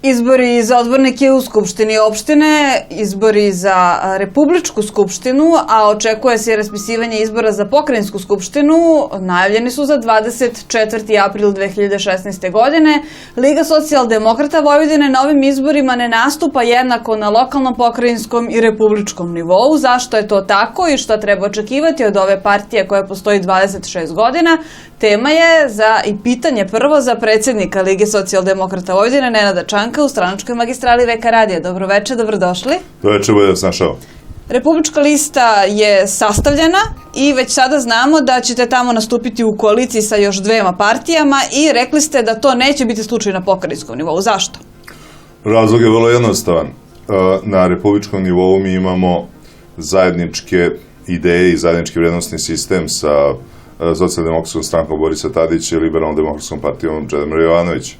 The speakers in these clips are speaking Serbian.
Izbori za odbornike u Skupštini opštine, izbori za Republičku skupštinu, a očekuje se i raspisivanje izbora za Pokrajinsku skupštinu, najavljeni su za 24. april 2016. godine. Liga socijaldemokrata Vojvodine na ovim izborima ne nastupa jednako na lokalnom, pokrajinskom i republičkom nivou. Zašto je to tako i šta treba očekivati od ove partije koja postoji 26 godina? Tema je i pitanje prvo za predsjednika Lige socijaldemokrata Vojvodine, Nenada Čanka, u stranačkoj magistrali VK radija. Dobroveče, dobrodošli. Dobroveče, bolje vas našao. Republička lista je sastavljena i već sada znamo da ćete tamo nastupiti u koaliciji sa još dvema partijama i rekli ste da to neće biti slučaj na pokrajinskom nivou. Zašto? Razlog je vrlo jednostavan. Na republičkom nivou mi imamo zajedničke ideje i zajednički vrednostni sistem sa socijaldemokratskom strankom Borisa Tadića i liberalno-demokratskom partijom Čedomira Jovanovića.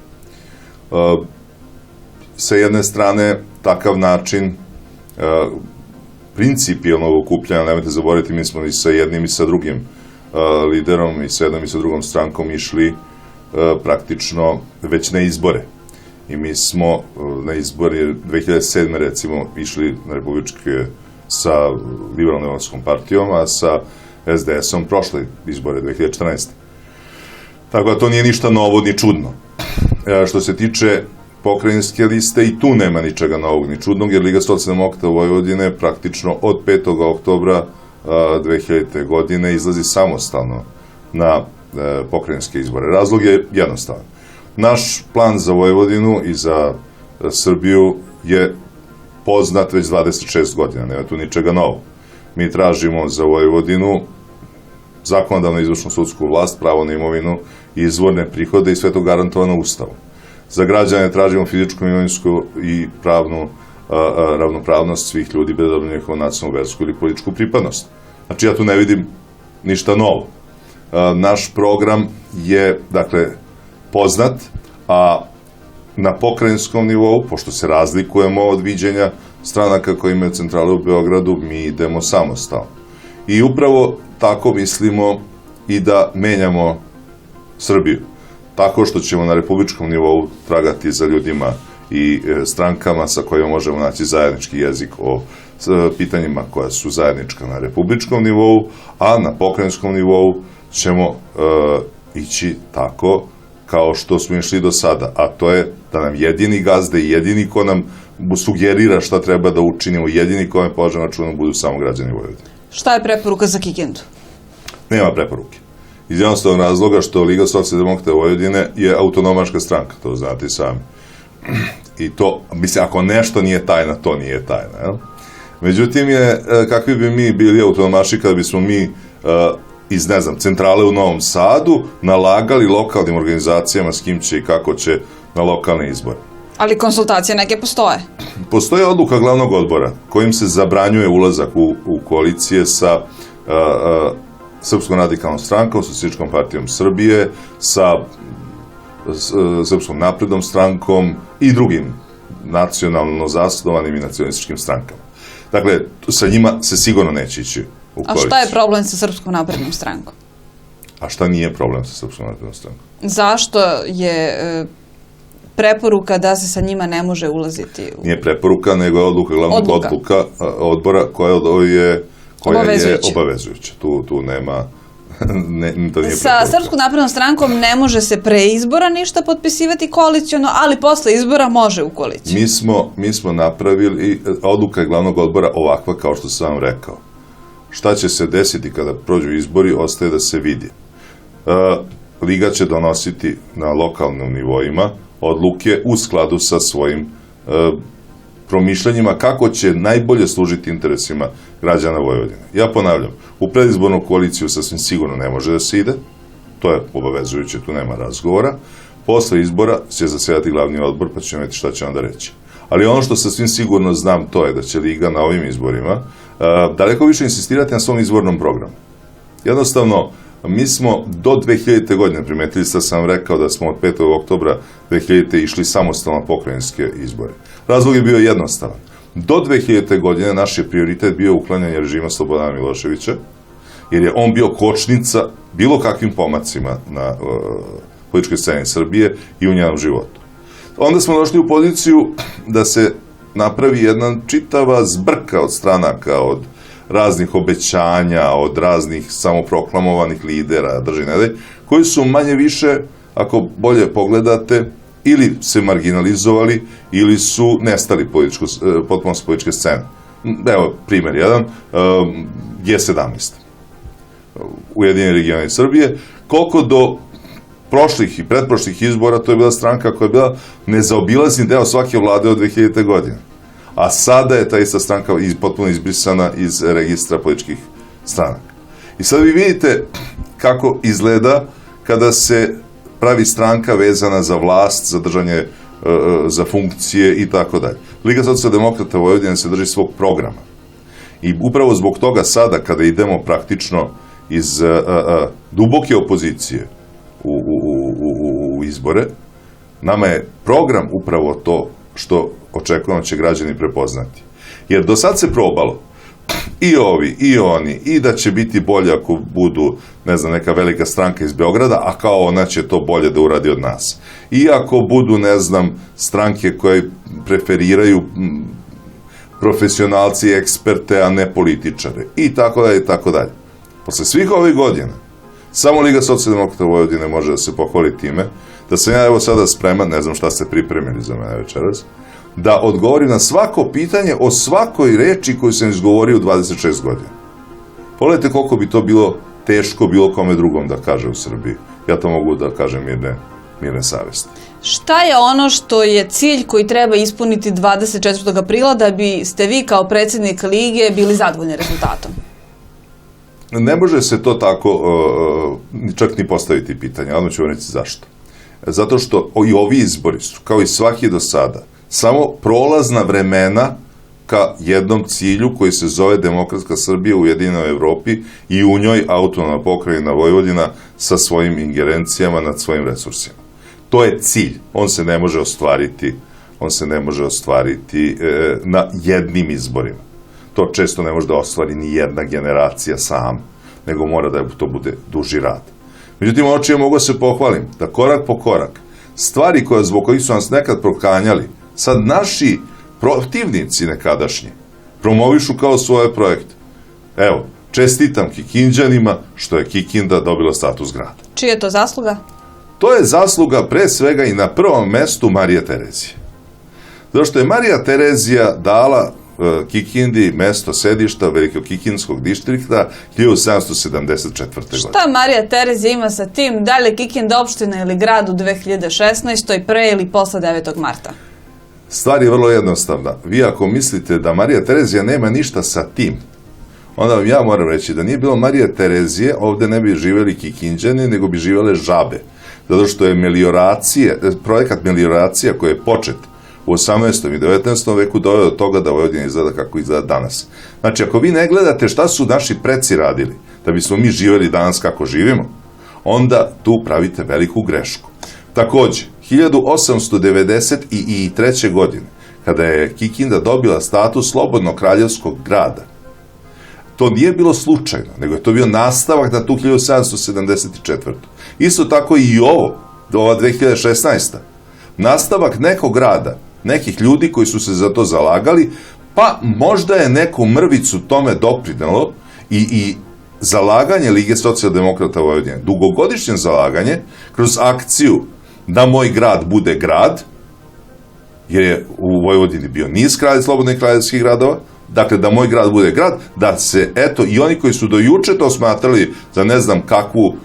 Sa jedne strane, takav način principijelnog okupljanja, nemojte zaboraviti, mi smo i sa jednim i sa drugim liderom i sa jednom i sa drugom strankom išli praktično već na izbore. I mi smo na izbore 2007. recimo išli na republičke sa liberalno-demokratskom partijom, a sa SDS-om prošle izbore 2014. Tako da to nije ništa novo ni čudno. Što se tiče pokrajinske liste, i tu nema ničega novog ni čudnog, jer Liga socijaldemokrata Vojvodine praktično od 5. oktobra 2000. godine izlazi samostalno na pokrajinske izbore. Razlog je jednostavan. Naš plan za Vojvodinu i za Srbiju je poznat već 26 godina, nema tu ničega novog. Mi tražimo za Vojvodinu zakonodavnu izvršnu sudsku vlast, pravo na imovinu i izvorne prihode i sve to garantovano Ustavom. Za građane tražimo fizičku, imovinsku i pravnu ravnopravnost svih ljudi bez obzira na njihovu nacionalnu, versku ili političku pripadnost. Znači ja tu ne vidim ništa novo. Naš program je, dakle, poznat, a na pokrajinskom nivou, pošto se razlikujemo od viđenja stranaka koje imaju centralu u Beogradu, mi idemo samostalno. I upravo tako mislimo i da menjamo Srbiju. Tako što ćemo na republičkom nivou tragati za ljudima i strankama sa kojima možemo naći zajednički jezik o pitanjima koja su zajednička na republičkom nivou, a na pokrajinskom nivou ćemo ići tako kao što smo išli do sada, a to je da nam jedini gazde i jedini ko nam sugerira šta treba da učinimo, jedini kome polažemo računa budu samo građani Vojvodine. Šta je preporuka za Kikindu? Nema preporuke. Iz jednostavnog razloga što Liga socijaldemokrata Vojvodine je autonomaška stranka, to znate i sami. I to, mislim, ako nešto nije tajna, to nije tajna. Jel? Međutim, kakvi bi mi bili autonomaši kada bismo mi iz, ne znam, centrale u Novom Sadu nalagali lokalnim organizacijama s kim će i kako će na lokalne izbore. Ali konsultacije neke postoje? Postoje odluka glavnog odbora kojim se zabranjuje ulazak u koalicije sa Srpskom radikalnom strankom, Socijalističkom partijom Srbije, sa Srpskom naprednom strankom i drugim nacionalno zasnovanim i nacionalističkim strankama. Dakle, sa njima se sigurno neće ići u koaliciju. A šta je problem sa Srpskom naprednom strankom? A šta nije problem sa Srpskom naprednom strankom? Zašto je preporuka da se sa njima ne može ulaziti? Nije preporuka, nego je odluka glavnog odbora koja je obavezujuća. Tu nema... Sa Srpskom naprednom strankom ne može se pre izbora ništa potpisivati koalicijono, ali posle izbora može u koaliciju. Mi smo napravili, odluka glavnog odbora ovakva kao što sam vam rekao. Šta će se desiti kada prođu izbori, ostaje da se vidi. Liga će donositi na lokalnim nivoima odluke u skladu sa svojim promišljanjima kako će najbolje služiti interesima građana Vojvodine. Ja ponavljam, u predizbornu koaliciju sasvim sigurno ne može da se ide, to je obavezujuće, tu nema razgovora. Posle izbora će zasedati glavni odbor, pa ćemo vidjeti šta će onda reći. Ali ono što sasvim sigurno znam, to je da će Liga na ovim izborima daleko više insistirati na svom izbornom programu. Jednostavno, mi smo do 2000. godine, primetili ste, sam rekao da smo od 5. oktobra 2000. išli samostalno pokrajinske izbore. Razlog je bio jednostavan. Do 2000. godine naš je prioritet bio uklanjanje režima Slobodana Miloševića, jer je on bio kočnica bilo kakvim pomacima na političkoj sceni Srbije i u njenom životu. onda smo došli u poziciju da se napravi jedna čitava zbrka od stranaka, od raznih obećanja, od raznih samoproklamovanih lidera, koji su manje više, ako bolje pogledate, ili se marginalizovali, ili su nestali potpuno s političke scene. Evo, primjer jedan, G17. Ujedinjeni regioni Srbije. Koliko do prošlih i pretprošlih izbora, to je bila stranka koja je bila nezaobilazni deo svake vlade od 2000. godine. A sada je ta ista stranka potpuno izbrisana iz registra političkih stranaka. I sad vi vidite kako izgleda kada se pravi stranka vezana za vlast, za držanje, za funkcije i tako dalje. Liga socijaldemokrata Vojvodine se drži svog programa. I upravo zbog toga sada, kada idemo praktično iz duboke opozicije u izbore, nama je program upravo to što očekujemo će građani prepoznati. Jer do sad se probalo i ovi, i oni, i da će biti bolje ako budu, ne znam, neka velika stranka iz Beograda, a kao ona će to bolje da uradi od nas. I ako budu, ne znam, stranke koje preferiraju profesionalci, eksperte, a ne političare. I tako dalje, i tako dalje. Posle svih ovih godina, samo Liga socijaldemokrata Vojvodine može da se pohvali time, da sam ja evo sada spreman, ne znam šta ste pripremili za mene večeras, da odgovorim na svako pitanje o svakoj reči koju sam izgovorio u 26 godina. Pogledajte koliko bi to bilo teško bilo kome drugom da kaže u Srbiji. Ja to mogu da kažem mirne savesti. Šta je ono što je cilj koji treba ispuniti 24. aprila da biste vi kao predsjednik Lige bili zadovoljni rezultatom? Ne može se to tako čak ni postaviti pitanje, odmah ću vam reći zašto. Zato što i ovi izbori su, kao i svaki do sada, samo prolazna vremena ka jednom cilju koji se zove Demokratska Srbija u Ujedinjenoj Evropi i u njoj autonomna pokrajina Vojvodina sa svojim ingerencijama nad svojim resursima. To je cilj. On se ne može ostvariti na jednim izborima. To često ne može da ostvari ni jedna generacija sam, nego mora da to bude duži rad. Međutim, ono čije mogu se pohvalim, da korak po korak, stvari zbog kojih su nas nekad prokanjali, sad naši protivnici nekadašnji promovišu kao svoje projekte. Evo, čestitam Kikinđanima što je Kikinda dobila status grada. Čija je to zasluga? To je zasluga pre svega i na prvom mestu Marije Terezije. Zato što je Marija Terezija dala Kikindi mesto sedišta Velikokikindskog distrikta 1774. godine. Šta Marija Terezija ima sa tim? Da li je Kikinda opština ili grad u 2016. pre ili posle 9. marta? Stvar je vrlo jednostavna. Vi ako mislite da Marija Terezija nema ništa sa tim, onda vam ja moram reći da nije bilo Marije Terezije, ovde ne bi živeli Kikinđani, nego bi živele žabe. Zato što je projekat melioracija koji je počet u 18. i 19. veku doveo do toga da Vojvodina izgleda kako izgleda danas. Znači, ako vi ne gledate šta su naši preci radili, da bismo mi živeli danas kako živimo, onda tu pravite veliku grešku. Takođe, 1893. godine, kada je Kikinda dobila status slobodnog kraljevskog grada, to nije bilo slučajno, nego je to bio nastavak na tu 1774. Isto tako i ova 2016. Nastavak nekog grada, nekih ljudi koji su se za to zalagali, pa možda je neku mrvicu tome doprinelo i zalaganje Lige socijaldemokrata Vojvodine, dugogodišnje zalaganje kroz akciju da moj grad bude grad, jer je u Vojvodini bio niz slobodnih kraljevskih gradova, dakle da moj grad bude grad, da se, eto, i oni koji su do juče to smatrali za ne znam kakvu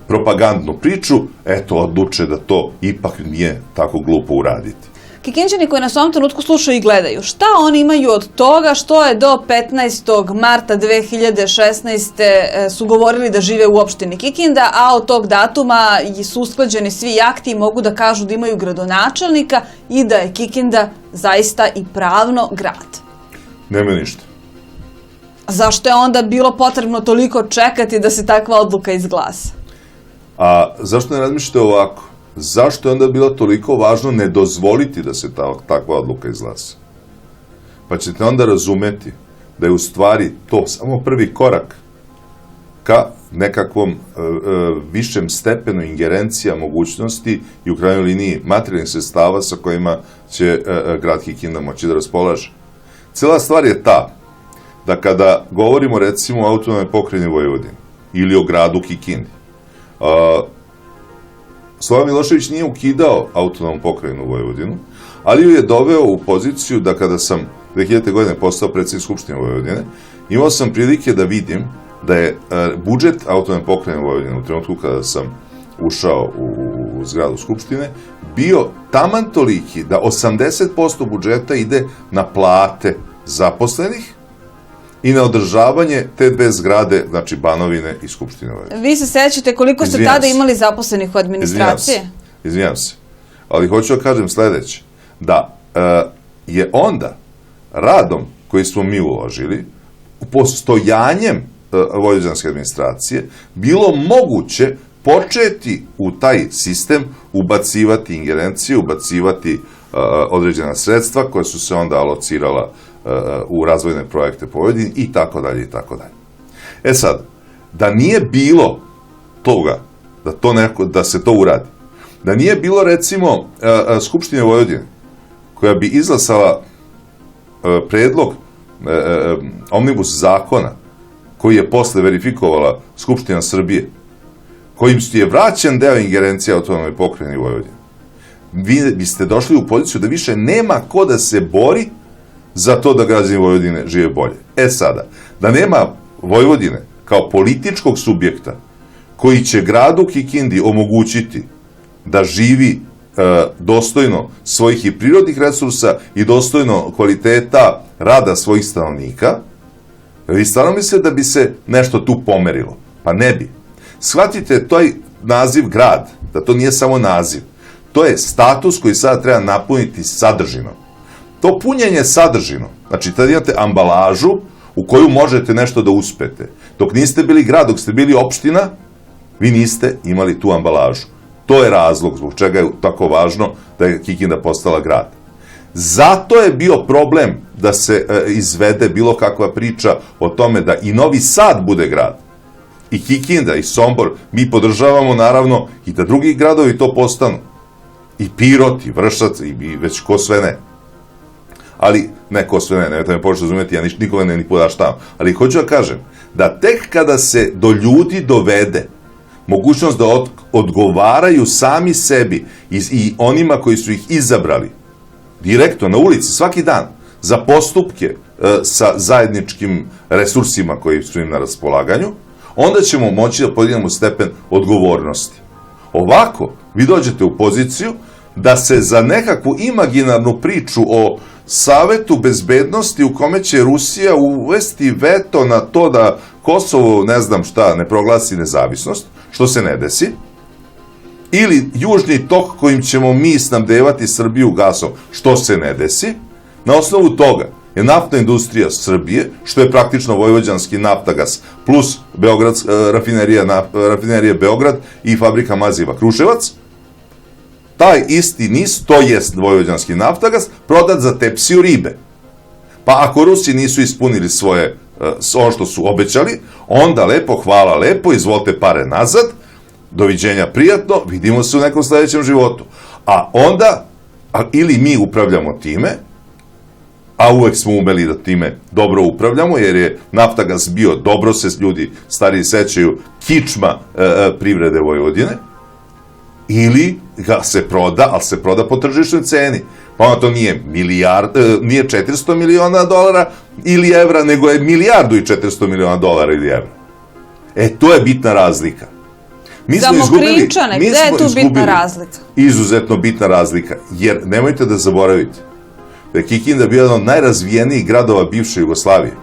propagandnu priču, eto, odluče da to ipak nije tako glupo uraditi. Kikinđani koji nas u ovom trenutku slušaju i gledaju, šta oni imaju od toga što je do 15. marta 2016. su govorili da žive u opštini Kikinda, a od tog datuma su usklađeni svi akti i mogu da kažu da imaju gradonačelnika i da je Kikinda zaista i pravno grad? Nema ništa. Zašto je onda bilo potrebno toliko čekati da se takva odluka izglasa? A zašto ne razmišljate ovako? Zašto je onda bilo toliko važno ne dozvoliti da se takva odluka izglasa? Pa ćete onda razumeti da je u stvari to samo prvi korak ka nekakvom višem stepenu ingerencija, mogućnosti i u krajnjoj liniji materijalnih sredstava sa kojima će grad Kikinda moći da raspolaže. Cela stvar je ta da kada govorimo recimo o autonomnoj pokrajini Vojvodine ili o gradu Kikindi, Slobodan Milošević nije ukidao autonomnu pokrajinu Vojvodinu, ali ju je doveo u poziciju da kada sam 2000. godine postao predsjednik Skupštine Vojvodine, imao sam prilike da vidim da je budžet autonomne pokrajine Vojvodine u trenutku kada sam ušao u zgradu Skupštine bio taman toliki da 80% budžeta ide na plate zaposlenih i na održavanje te dve zgrade, znači Banovine i Skupštine Vojvodine. Vi se sećate koliko ste tada imali zaposlenih u administraciji? Izvinjam se. Ali hoću da kažem sledeće, da je onda radom koji smo mi uložili, postojanjem vojvođanske administracije, bilo moguće početi u taj sistem ubacivati ingerencije, ubacivati određena sredstva koja su se onda alocirala u razvojne projekte po Vojvodini i tako dalje i tako dalje. E sad, da nije bilo toga, da se to uradi, da nije bilo recimo Skupštine Vojvodine koja bi izglasala predlog omnibus zakona koji je posle verifikovala Skupština Srbije, kojim je vraćen deo ingerencija autonomnoj pokrajini Vojvodine, vi biste došli u poziciju da više nema ko da se bori za to da građani Vojvodine žive bolje. E sada, da nema Vojvodine kao političkog subjekta koji će gradu Kikindi omogućiti da živi dostojno svojih i prirodnih resursa i dostojno kvaliteta rada svojih stanovnika, vi stvarno mislite da bi se nešto tu pomerilo? Pa ne bi. Shvatite taj naziv grad, da to nije samo naziv. To je status koji sada treba napuniti sadržinom. To punjenje sadržinom, znači tada imate ambalažu u koju možete nešto da uspete. Dok niste bili grad, dok ste bili opština, vi niste imali tu ambalažu. To je razlog zbog čega je tako važno da je Kikinda postala grad. Zato je bio problem da se izvede bilo kakva priča o tome da i Novi Sad bude grad. I Kikinda, i Sombor, mi podržavamo naravno i da drugi gradovi to postanu. I Pirot, i Vršac, i već ko sve ne. Ali, ne ko sve ne, nemojte me početi razumjeti, ja nikome ne ni podaštavam. Ali hoću da kažem, da tek kada se do ljudi dovede mogućnost da odgovaraju sami sebi i onima koji su ih izabrali, direktno na ulici, svaki dan, za postupke sa zajedničkim resursima koji su im na raspolaganju, onda ćemo moći da podignemo stepen odgovornosti. Ovako, vi dođete u poziciju da se za nekakvu imaginarnu priču o Savetu bezbednosti u kome će Rusija uvesti veto na to da Kosovo, ne znam šta, ne proglasi nezavisnost, što se ne desi, ili južni tok kojim ćemo mi snabdevati Srbiju gasom, što se ne desi, na osnovu toga je naftna industrija Srbije, što je praktično vojvođanski Naftagas, plus rafinerija Beograd i fabrika maziva Kruševac, taj isti NIS, to jest vojvođanski Naftagas, prodat za tepsiju ribe. Pa ako Rusi nisu ispunili svoje, ono što su obećali, onda lepo, hvala lepo, izvolite pare nazad, doviđenja prijatno, vidimo se u nekom sledećem životu. A onda, ili mi upravljamo time, a uvek smo umeli da time dobro upravljamo, jer je Naftagas bio, dobro se ljudi stariji sećaju, kičma privrede Vojvodine, ili ga se proda, ali se proda po tržišnoj ceni. Pa onda to nije 400 miliona dolara ili evra, nego je 1.400 miliona dolara ili evra. E, to je bitna razlika. Za Mokrinčane, gde je tu bitna razlika? Izuzetno bitna razlika, jer nemojte da zaboravite da je Kikinda bio jedan od najrazvijenijih gradova bivše Jugoslavije.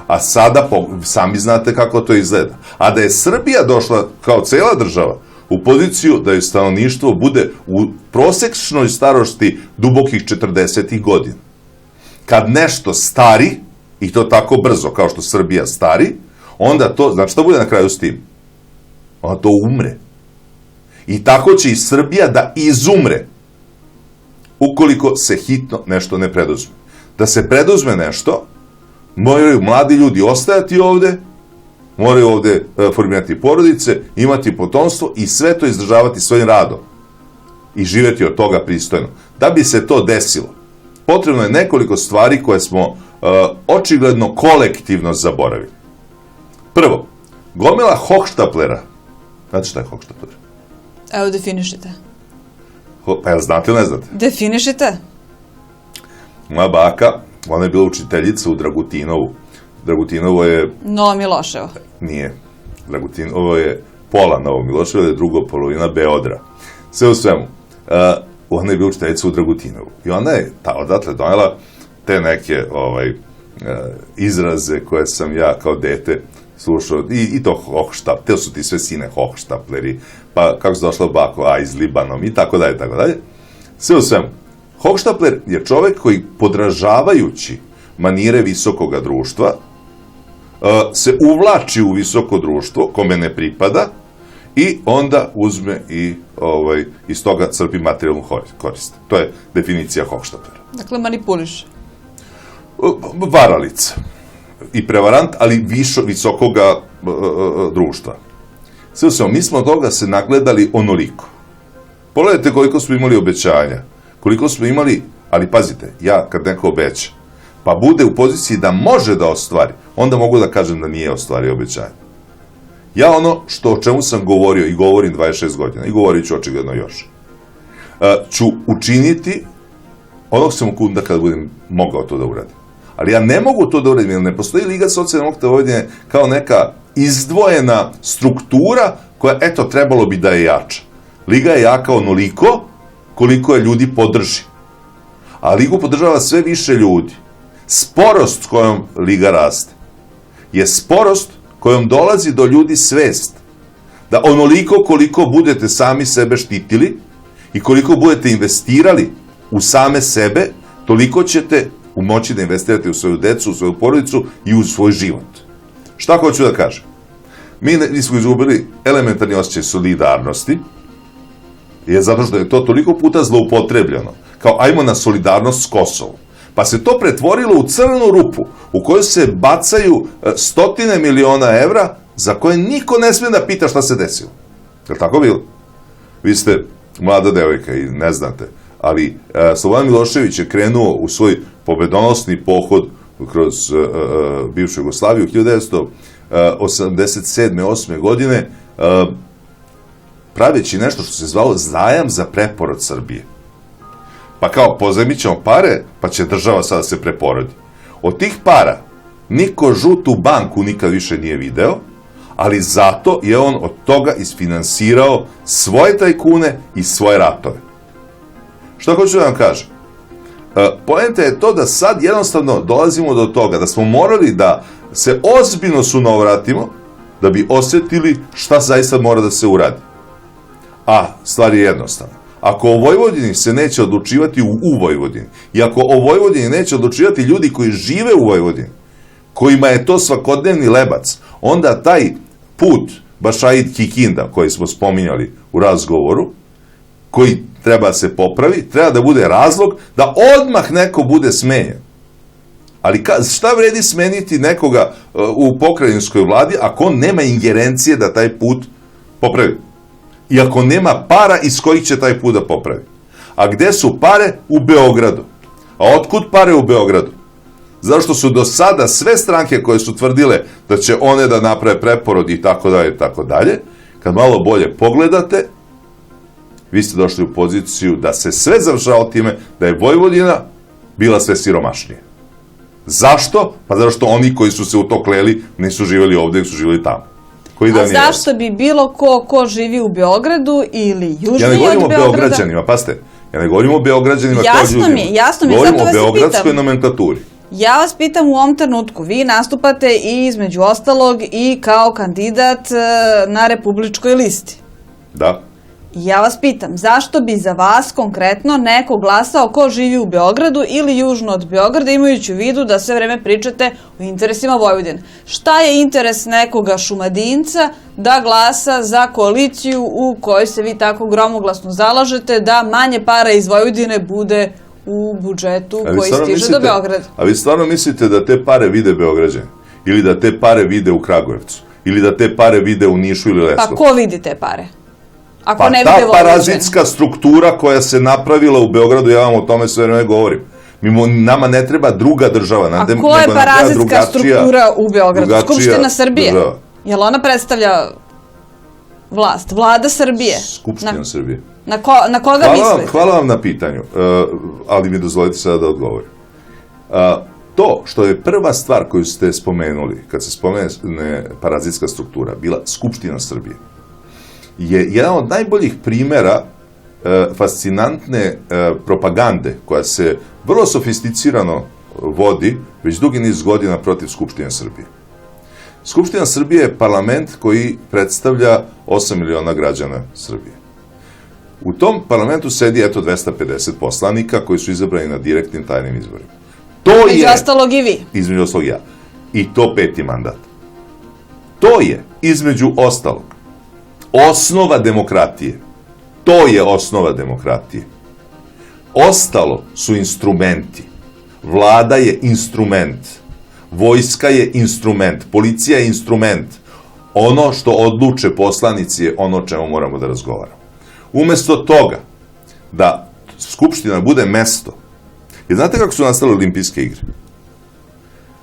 A sada, sami znate kako to izgleda. A da je Srbija došla, kao cela država, u poziciju da je stanovništvo bude u prosečnoj starosti dubokih 40 godina. Kad nešto stari, i to tako brzo kao što Srbija stari, onda to, znači šta bude na kraju s tim? Onda to umre. I tako će i Srbija da izumre ukoliko se hitno nešto ne preduzme. Da se preduzme nešto, moraju mladi ljudi ostajati ovde moraju ovde formirati porodice, imati potomstvo i sve to izdržavati svojim radom i živjeti od toga pristojno. Da bi se to desilo, potrebno je nekoliko stvari koje smo očigledno kolektivno zaboravili. Prvo, gomila hohštaplera. Znate šta je hohštapler? Evo, definišite. Pa jel znate ili ne znate? Definišite. Moja baka, ona je bila učiteljica u Dragutinovu. Dragutinovo je... Novo Miloševo. Nije. Dragutinovo je pola Novo Miloševo, je druga polovina Beodra. Sve u svemu. Ona je bila učiteljica u Dragutinovu. I ona je odatle donela te neke izraze koje sam ja kao dete slušao, i to hohštap, te su ti sve sine hohštapleri, pa kako se došla bako, iz Libanom, i tako dalje, tako dalje. Sve u svemu. Hohštapler je čovek koji, podražavajući manire visokoga društva, se uvlači u visoko društvo, kome ne pripada, i onda uzme i iz toga crpi materijalnu korist. To je definicija hohštaplera. Dakle, manipuliše. Varalica i prevarant, ali visokoga društva. Sve u svemu, mi smo od toga se nagledali onoliko. Pogledajte koliko smo imali obećanja, koliko smo imali, ali pazite, ja kad neko obeća, pa bude u poziciji da može da ostvari, onda mogu da kažem da nije ostvario obećanje. Ja ono o čemu sam govorio i govorim 26 godina, i govorit ću očigledno još, ću učiniti onog sekunda kada budem mogao to da uradim. Ali ja ne mogu to da uradim, jer ne postoji Liga socijalnog Vojvodine kao neka izdvojena struktura koja, eto, trebalo bi da je jača. Liga je jaka onoliko koliko je ljudi podrži. A Ligu podržava sve više ljudi. Sporost s kojom Liga raste je sporost kojom dolazi do ljudi svest da onoliko koliko budete sami sebe štitili i koliko budete investirali u same sebe, toliko ćete moći da investirate u svoju decu, u svoju porodicu i u svoj život. Šta hoću da kažem? Mi smo izgubili elementarni osjećaj solidarnosti, je zato što je to toliko puta zloupotrebljeno, kao ajmo na solidarnost s Kosovom. Pa se to pretvorilo u crnu rupu u kojoj se bacaju stotine miliona evra za koje niko ne smije da pita šta se desilo. Je li tako bilo? Vi ste mlada devojka i ne znate, ali Slobodan Milošević je krenuo u svoj pobedonosni pohod kroz bivšu Jugoslaviju 1987. 8. godine, praveći nešto što se zvalo zajam za preporod Srbije. Pa kao, pozajmit ćemo pare, pa će država sada se preporodi. Od tih para niko žutu banku nikad više nije video, ali zato je on od toga isfinansirao svoje tajkune i svoje ratove. Šta hoću da vam kažem? Poenta je to da sad jednostavno dolazimo do toga da smo morali da se ozbiljno sunovratimo da bi osjetili šta zaista mora da se uradi. A stvar je jednostavna. Ako o Vojvodini se neće odlučivati u Vojvodini i ako o Vojvodini neće odlučivati ljudi koji žive u Vojvodini, kojima je to svakodnevni lebac, onda taj put Bašaid Kikinda, koji smo spominjali u razgovoru, koji treba se popravi, treba da bude razlog da odmah neko bude smenjen. Ali šta vredi smeniti nekoga u pokrajinskoj vladi ako on nema ingerencije da taj put popravi? I ako nema para iz kojih će taj put da popravi. A gde su pare? U Beogradu. A otkud pare u Beogradu? Zato što su do sada sve stranke koje su tvrdile da će one da naprave preporod i tako dalje, kad malo bolje pogledate, vi ste došli u poziciju da se sve završava time da je Vojvodina bila sve siromašnije. Zašto? Pa zato što oni koji su se u to kleli nisu živjeli ovde, nek su živjeli tamo. A zašto bi bilo ko živi u Beogradu ili južnije od Beograda? Ja ne govorim o Beograđanima, pazite. Ja ne govorim o Beograđanima kao ljudima. Jasno mi, govorim zato vas i o pitam. beogradskoj nomenklaturi. Ja vas pitam u ovom trenutku, vi nastupate i između ostalog i kao kandidat na republičkoj listi. Da. Ja vas pitam, zašto bi za vas konkretno neko glasao ko živi u Beogradu ili južno od Beograda, imajući u vidu da sve vreme pričate o interesima Vojvodine? Šta je interes nekoga Šumadinca da glasa za koaliciju u kojoj se vi tako gromoglasno zalažete da manje para iz Vojvodine bude u budžetu koji stiže do Beograda? A vi stvarno mislite da te pare vide Beograđani? Ili da te pare vide u Kragujevcu? ili da te pare vide u Nišu ili Leskovcu. Pa ko vidi te pare? Ako Pa ne vide ta Vojvođani. parazitska struktura koja se napravila u Beogradu, ja vam o tome sve vreme govorim. Nama ne treba druga država. A ko je parazitska struktura u Beogradu? Skupština Srbije? Država. Jel ona predstavlja vlast? Vlada Srbije? Skupština Srbije. Na koga mislite? Hvala vam na pitanju, ali mi dozvolite sada da odgovorim. To što je prva stvar koju ste spomenuli, kad se spomene parazitska struktura, bila Skupština Srbije, je jedan od najboljih primera fascinantne propagande koja se vrlo sofisticirano vodi već dugi niz godina protiv Skupštine Srbije. Skupština Srbije je parlament koji predstavlja 8 miliona građana Srbije. U tom parlamentu sedi 250 poslanika koji su izabrani na direktnim tajnim izborima. Između ostalog i vi. Između ostalog ja. I to 5. mandat. To je, između ostalog, osnova demokratije. To je osnova demokratije. Ostalo su instrumenti. Vlada je instrument. Vojska je instrument. Policija je instrument. Ono što odluče poslanici je ono o čemu moramo da razgovaramo. Umesto toga da Skupština bude mesto. Jer znate kako su nastale olimpijske igre?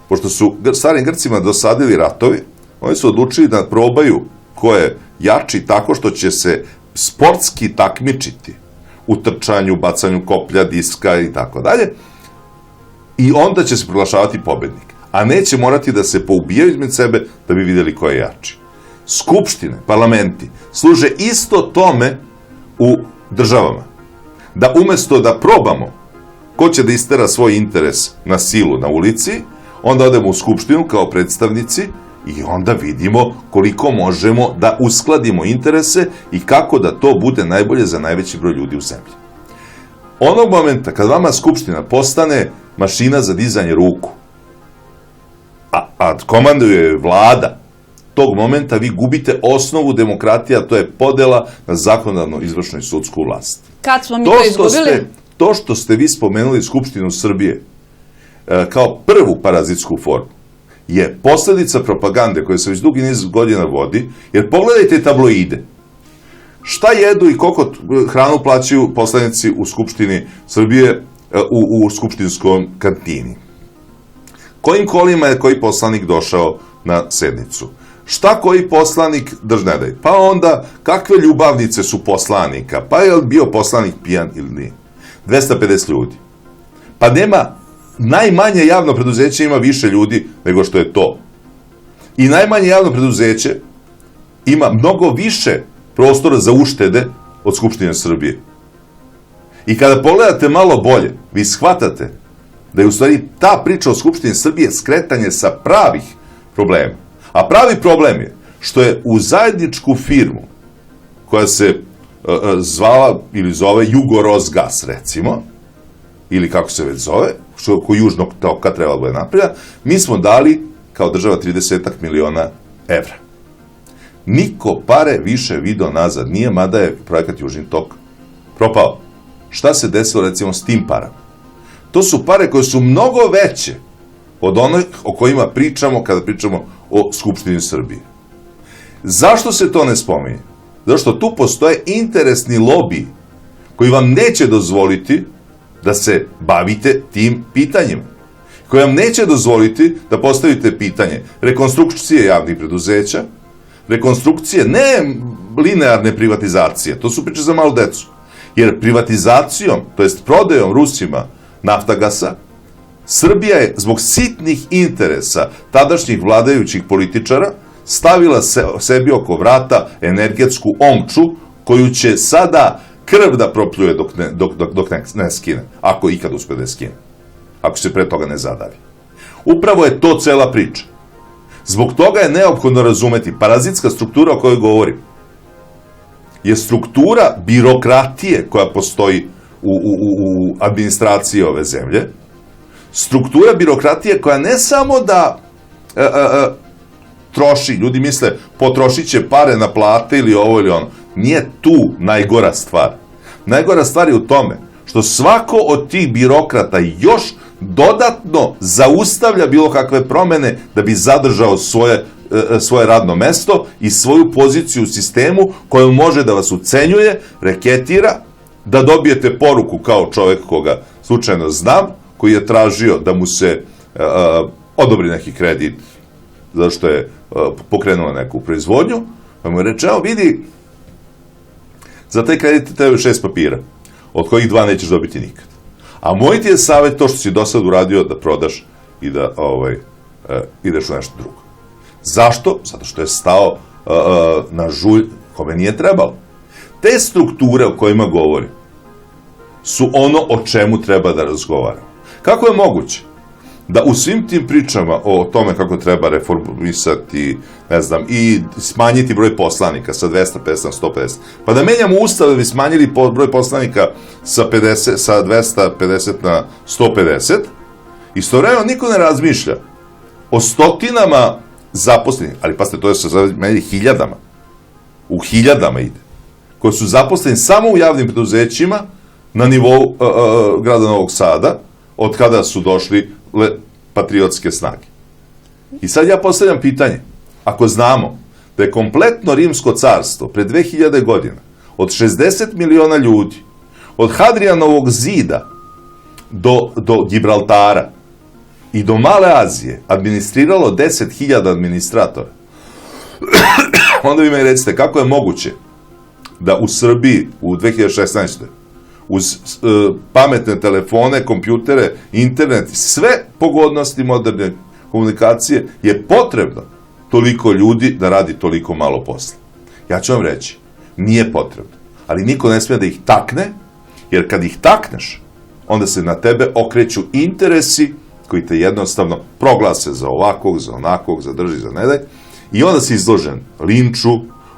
Pošto su starim Grcima dosadili ratovi, oni su odlučili da probaju ko je jači tako što će se sportski takmičiti u trčanju, bacanju koplja, diska i tako dalje. I onda će se proglašavati pobednik. A neće morati da se poubijaju između sebe da bi vidjeli ko je jači. Skupštine, parlamenti služe isto tome u državama. Da umesto da probamo ko će da istera svoj interes na silu na ulici, onda odemo u Skupštinu kao predstavnici i onda vidimo koliko možemo da uskladimo interese i kako da to bude najbolje za najveći broj ljudi u zemlji. Onog momenta kad vama Skupština postane mašina za dizanje ruku, a komanduje vlada, tog momenta vi gubite osnovu demokratije, a to je podela na zakonodavnu, izvršnu i sudsku vlast. Kad smo mi to izgubili? To što ste vi spomenuli Skupštinu Srbije kao prvu parazitsku formu je posljedica propagande koja se već dugi niz godina vodi, jer pogledajte tabloide. Šta jedu i koliko hranu plaćaju poslanici u Skupštini Srbije u skupštinskom kantini? Kojim kolima je koji poslanik došao na sednicu? Šta koji poslanik ne daj? Pa onda, kakve ljubavnice su poslanika? Pa je li bio poslanik pijan ili nije? 250 ljudi. Pa nema, najmanje javno preduzeće ima više ljudi nego što je to. I najmanje javno preduzeće ima mnogo više prostora za uštede od Skupštine Srbije. I kada pogledate malo bolje, vi shvatate da je u stvari ta priča o Skupštini Srbije skretanje sa pravih problema. A pravi problem je što je u zajedničku firmu koja se zvala ili zove Jugorosgas, recimo, ili kako se već zove, što oko južnog toka treba bude napravlja, mi smo dali kao država 30 miliona evra. Niko pare više video nazad nije, mada je projekat Južni tok propao. Šta se desilo recimo s tim parama? To su pare koje su mnogo veće od onih o kojima pričamo kada pričamo o Skupštini Srbije. Zašto se to ne spominje? Zato što tu postoje interesni lobiji koji vam neće dozvoliti da se bavite tim pitanjima. Koji vam neće dozvoliti da postavite pitanje rekonstrukcije javnih preduzeća, rekonstrukcije, ne linearne privatizacije, to su priče za malu decu. Jer privatizacijom, to jest prodajom Rusima Naftagasa, Srbija je zbog sitnih interesa tadašnjih vladajućih političara stavila sebi oko vrata energetsku omču koju će sada krv da propljuje dok ne skine, ako ikad uspe da skine, ako se pre toga ne zadavi. Upravo je to cela priča. Zbog toga je neophodno razumeti parazitska struktura o kojoj govorim je struktura birokratije koja postoji u administraciji ove zemlje, struktura birokratije koja ne samo da troši, ljudi misle potrošit će pare na plate ili ovo ili ono, nije tu najgora stvar. Najgora stvar je u tome što svako od tih birokrata još dodatno zaustavlja bilo kakve promene da bi zadržao svoje radno mesto i svoju poziciju u sistemu kojom može da vas ucenjuje, reketira, da dobijete poruku kao čovek koga slučajno znam, koji je tražio da mu se odobri neki kredit zato što je pokrenula neku proizvodnju, pa mu je rečeno, vidi, za taj kredit treba 6 papira, od kojih 2 nećeš dobiti nikad. A moj ti je savjet to što si do sad uradio da prodaš i da ideš u nešto drugo. Zašto? Zato što je stao na žulj kome nije trebalo. Te strukture o kojima govorim su ono o čemu treba da razgovaramo. Kako je moguće da u svim tim pričama o tome kako treba reformisati, ne znam, i smanjiti broj poslanika sa 250 na 150, pa da menjamo ustav da bi smanjili broj poslanika sa 250 na 150, istovremeno niko ne razmišlja o stotinama zaposlenih, ali pasite, to je sa meni hiljadama, u hiljadama ide, koji su zaposleni samo u javnim preduzećima na nivou grada Novog Sada, od kada su došli patriotske snage. I sad ja postavljam pitanje, ako znamo da je kompletno Rimsko carstvo pre 2000 godina od 60 miliona ljudi, od Hadrijanovog zida do Gibraltara i do Male Azije administriralo 10.000 administratora, onda vi me recite kako je moguće da u Srbiji u 2016. uz pametne telefone, kompjutere, internet, sve pogodnosti moderne komunikacije, je potrebno toliko ljudi da radi toliko malo posla. Ja ću vam reći, nije potrebno, ali niko ne smije da ih takne, jer kad ih takneš, onda se na tebe okreću interesi koji te jednostavno proglase za ovakvog, za onakvog, za drži, za nedaj, i onda si izložen linču,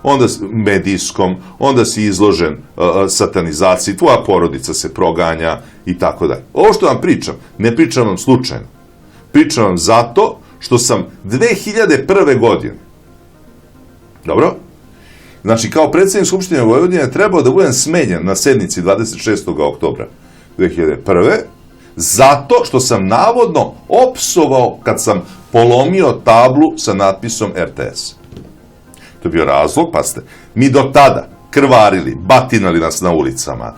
onda medijskom, onda si izložen satanizaciji, tvoja porodica se proganja i tako dalje. Ovo što vam pričam, ne pričam vam slučajno. Pričam vam zato što sam 2001. godine, dobro, znači kao predsjednik Skupštine Vojvodine trebao da budem smenjen na sednici 26. oktobra 2001. zato što sam navodno opsovao kad sam polomio tablu sa natpisom RTS. To je bio razlog, pa ste mi do tada krvarili, batinali nas na ulicama,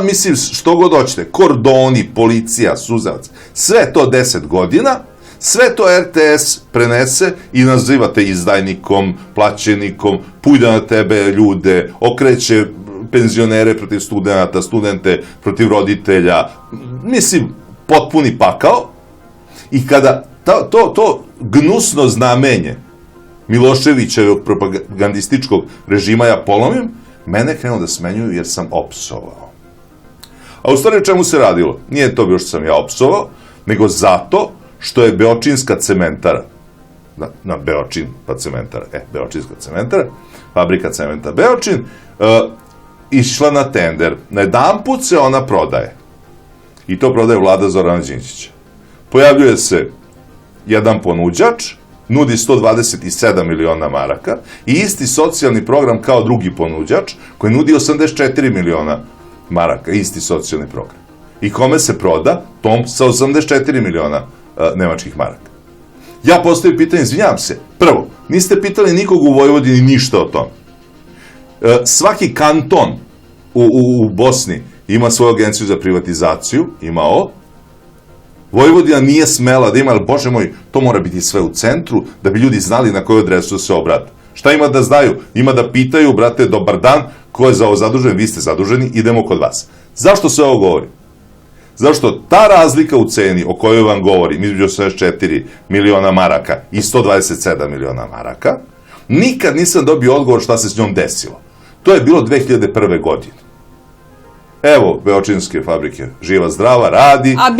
mislim što god hoćete, kordoni, policija, suzavac, sve to 10 godina, sve to RTS prenese i nazivate izdajnikom, plaćenikom, pujda na tebe ljude, okreće penzionere protiv studenta, studente protiv roditelja, mislim, potpuni pakao. I kada to gnusno znamenje Miloševićevog propagandističkog režima ja polomim, mene krenuo da smenjuju jer sam opsovao. A u stvari o čemu se radilo? Nije to bilo što sam ja opsovao, nego zato što je Beočinska cementara, na Beočin pa cementara, Beočinska cementara, fabrika cementa Beočin, išla na tender. Na jedanput se ona prodaje. I to prodaje vlada Zorana Đinđića. Pojavljuje se jedan ponuđač, nudi 127 miliona maraka i isti socijalni program kao drugi ponuđač koji nudi 84 miliona maraka, isti socijalni program. I kome se proda? Tom sa 84 miliona nemačkih maraka. Ja postavim pitanje, izvinjavam se, prvo, niste pitali nikog u Vojvodini ništa o tom. Svaki kanton u Bosni ima svoju agenciju za privatizaciju, imao. Vojvodina nije smela da ima, ali bože moj, to mora biti sve u centru, da bi ljudi znali na koju adresu se obrate. Šta ima da znaju? Ima da pitaju, brate, dobar dan, ko je za ovo zadužen, vi ste zaduženi, idemo kod vas. Zašto se ovo govori? Zašto ta razlika u ceni o kojoj vam govorim, između 84 miliona maraka i 127 miliona maraka, nikad nisam dobio odgovor šta se s njom desilo. To je bilo 2001. godine. Evo, Beočinske fabrike, živa, zdrava, radi. A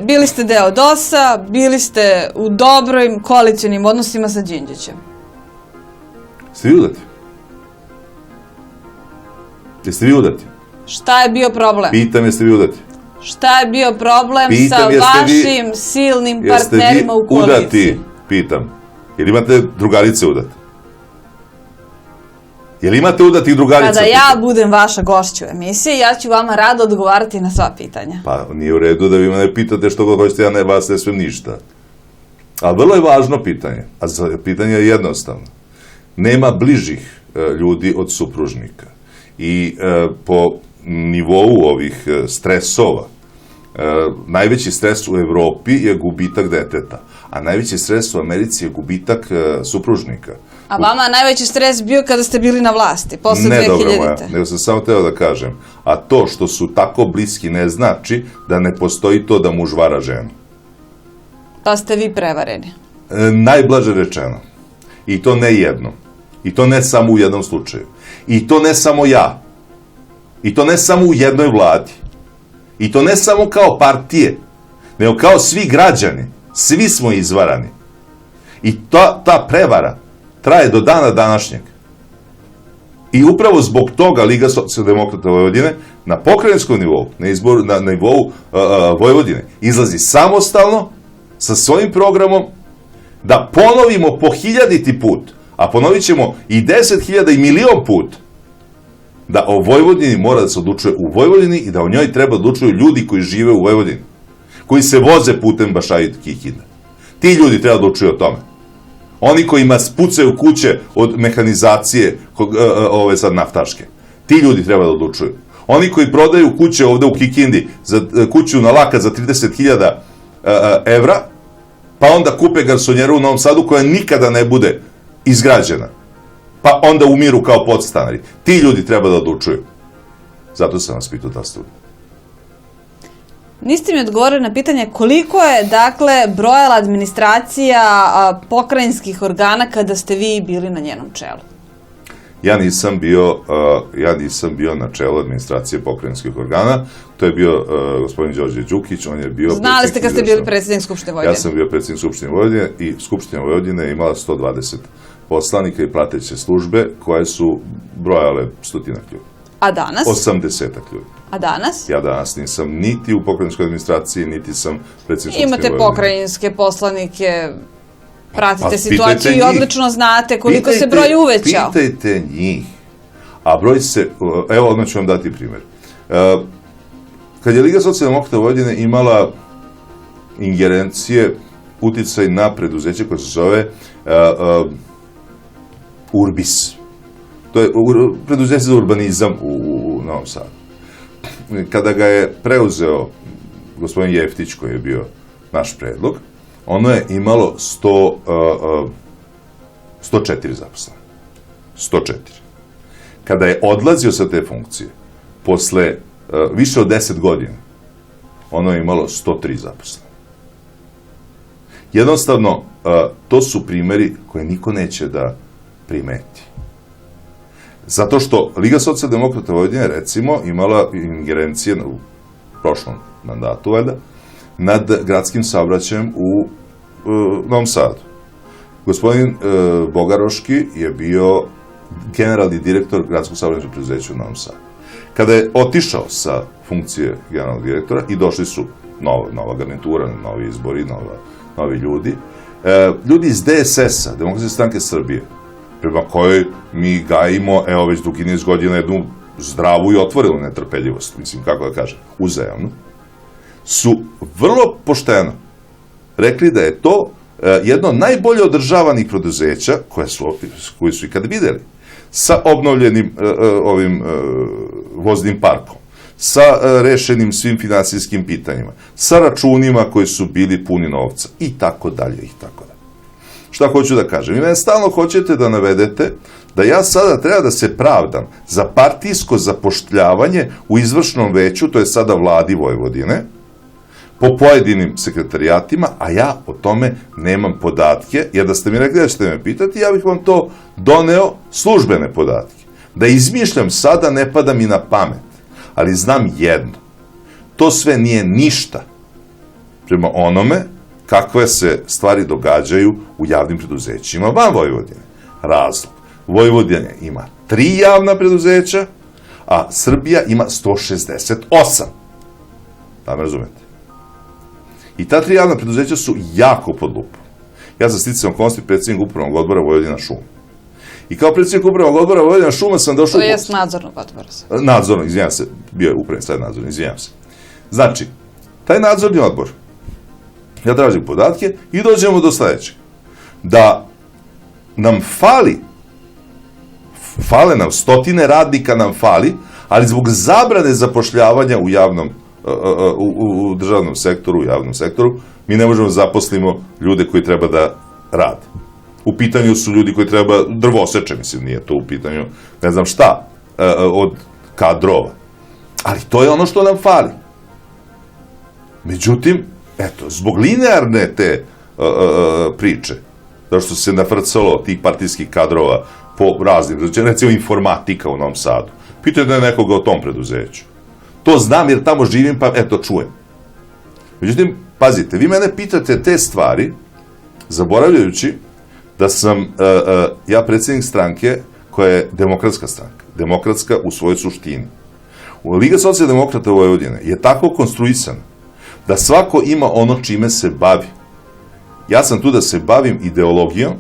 bili ste deo DOS-a, bili ste u dobrim koalicionim odnosima sa Đinđićem. Jeste vi udati? Jeste vi udati? Šta je bio problem? Pitam, jeste vi udati? Šta je bio problem sa vašim silnim partnerima u koaliciji? Jeste vi udati? Pitam. Jer imate drugarice udate? Jel imate udatih drugarica? Kada ja budem vaša gošća u emisiji, ja ću vama rado odgovarati na sva pitanja. Pa nije u redu da vi me pitate što god hoćete, ja vas ne svem ništa. Ali vrlo je važno pitanje, a pitanje je jednostavno. Nema bližih ljudi od supružnika. I po nivou ovih stresova, najveći stres u Evropi je gubitak deteta, a najveći stres u Americi je gubitak supružnika. A vama najveći stres bio kada ste bili na vlasti, posle 2000. Ne, dobro moja, nego sam samo teo da kažem, a to što su tako bliski ne znači da ne postoji to da muž vara ženu. Pa ste vi prevareni. Najblaže rečeno. I to ne jednom. I to ne samo u jednom slučaju. I to ne samo ja. I to ne samo u jednoj vladi. I to ne samo kao partije, nego kao svi građani. Svi smo izvarani. I ta prevara traje do dana današnjeg. I upravo zbog toga Liga socijaldemokrata Vojvodine na pokrajinskom nivou, na nivou Vojvodine, izlazi samostalno sa svojim programom da ponovimo po 1000. put, a ponovit ćemo i 10.000 i milion put, da o Vojvodini mora da se odlučuje u Vojvodini i da o njoj treba da odlučuju ljudi koji žive u Vojvodini, koji se voze putem Bašaid Kikinde. Ti ljudi treba da odlučuju o tome. Oni kojima spucaju kuće od mehanizacije, ove sad naftaške. Ti ljudi treba da odlučuju. Oni koji prodaju kuće ovde u Kikindi, kuću na lakat za 30.000 evra, pa onda kupe garsonjeru u Novom Sadu koja nikada ne bude izgrađena. Pa onda umiru kao podstanari. Ti ljudi treba da odlučuju. Zato sam vas pitao da ste ovdje. Niste mi odgovorili na pitanje koliko je, dakle, brojala administracija pokrajinskih organa kada ste vi bili na njenom čelu? Ja nisam bio na čelu administracije pokrajinskih organa. To je bio gospodin Đorđe Đukić, on je bio... Znali ste kad ste bili predsjednik Skupštine Vojvodine? Ja sam bio predsjednik Skupštine Vojvodine i Skupština Vojvodine je imala 120 poslanika i prateće službe koje su brojale 100 ljudi. A danas? 80 ljudi. A danas? Ja danas nisam niti u pokrajinskoj administraciji, niti sam predsjednik Skupštine Vojvodine. Imate pokrajinske poslanike, pratite situaciju i odlično znate koliko se broj uvećao. Pitajte njih. A broj se, evo odmah ću vam dati primjer. Kad je Liga socijaldemokrata Vojvodine imala ingerencije, uticaj na preduzeće koje se zove Urbis. To je preduzeće za urbanizam u Novom Sadu. Kada ga je preuzeo gospodin Jeftić, koji je bio naš predlog, ono je imalo 104 zaposlena. 104. Kada je odlazio sa te funkcije, posle više od 10 godina, ono je imalo 103 zaposlena. Jednostavno, to su primjeri koje niko neće da primeti. Zato što Liga socijaldemokrata Vojvodine, recimo, imala ingerencije u prošlom mandatu, valjda, nad gradskim saobraćajem u Novom Sadu. Gospodin Bogaroški je bio generalni direktor gradskog saobraćajnog preduzeća u Novom Sadu. Kada je otišao sa funkcije generalnog direktora i došli su nova garnitura, novi izbori, novi ljudi, ljudi iz DSS-a, Demokratske stranke Srbije, prema kojoj mi gajimo, evo već dugi niz godina, jednu zdravu i otvorenu netrpeljivost, mislim, kako da kažem, uzajamnu, su vrlo pošteno rekli da je to jedno od najbolje održavanih preduzeća koje su ikad videli, sa obnovljenim voznim parkom, sa rešenim svim finansijskim pitanjima, sa računima koji su bili puni novca, i tako dalje, i tako dalje. Šta hoću da kažem? Vi mene stalno hoćete da navedete da ja sada treba da se pravdam za partijsko zapošljavanje u izvršnom veću, to je sada vladi Vojvodine, po pojedinim sekretarijatima, a ja o tome nemam podatke, jer da ste mi rekli da ćete me pitati, ja bih vam to doneo službene podatke. Da izmišljam sada ne pada mi na pamet, ali znam jedno, to sve nije ništa prema onome kakve se stvari događaju u javnim preduzećima van Vojvodine. Razlog, Vojvodina ima 3 javna preduzeća, a Srbija ima 168. Da me razumete? I ta 3 javna preduzeća su jako pod lupom. Ja sam sticajem okolnosti predsjednik upravnog odbora Vojvodina šuma. I kao predsjednik upravnog odbora Vojvodina šuma sam došao... To jest nadzornog odbora. Nadzornog, izvinjam se, bio je upravni, sad nadzorni, izvinjam se. Znači, taj nadzorni odbor, ja tražim podatke i dođemo do sledećeg. Da nam fale nam, stotine radnika nam fali, ali zbog zabrane zapošljavanja u državnom sektoru, u javnom sektoru, mi ne možemo zaposlimo ljude koji treba da rade. U pitanju su ljudi koji treba drvoseče, mislim, nije to u pitanju, ne znam šta, od kadrova. Ali to je ono što nam fali. Međutim, eto, zbog linearne te priče, zato što se nafrcalo tih partijskih kadrova po raznim, recimo informatika u Novom Sadu, pitajte nekoga o tom preduzeću. To znam jer tamo živim, pa eto, čujem. Međutim, pazite, vi mene pitate te stvari, zaboravljajući da sam ja predsjednik stranke koja je demokratska stranka. Demokratska u svojoj suštini. Liga socijaldemokrata Vojvodine je tako konstruisana da svako ima ono čime se bavi. Ja sam tu da se bavim ideologijom,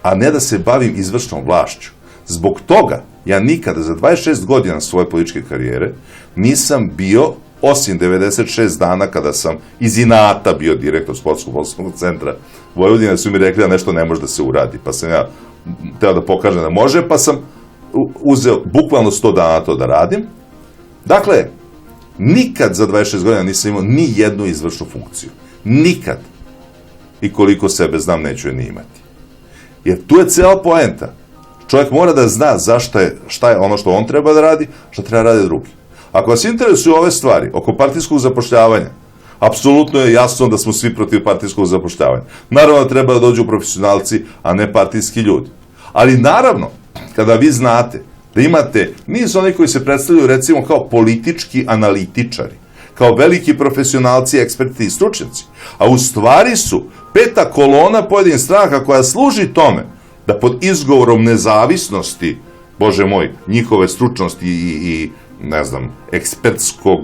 a ne da se bavim izvršnom vlašću. Zbog toga ja nikada za 26 godina svoje političke karijere nisam bio, osim 96 dana kada sam iz inata bio direktor Sportsko-poslovnog centra Vojvodine, da su mi rekli da nešto ne može da se uradi. Pa sam ja teo da pokažem da može, pa sam uzeo bukvalno 100 dana to da radim. Dakle, nikad za 26 godina nisam imao ni jednu izvršnu funkciju. Nikad. I koliko sebe znam, neću je ni imati. Jer tu je cijela poenta. Čovjek mora da zna šta je ono što on treba da radi, šta treba da rade drugi. Ako vas interesuju ove stvari oko partijskog zapošljavanja, apsolutno je jasno da smo svi protiv partijskog zapošljavanja. Naravno da treba da dođu profesionalci, a ne partijski ljudi. Ali naravno, kada vi znate da imate niz onih koji se predstavljaju recimo kao politički analitičari, kao veliki profesionalci, eksperti i stručnjaci, a u stvari su peta kolona pojedinih stranaka koja služi tome da pod izgovorom nezavisnosti, Bože moj, njihove stručnosti i ne znam, ekspertskog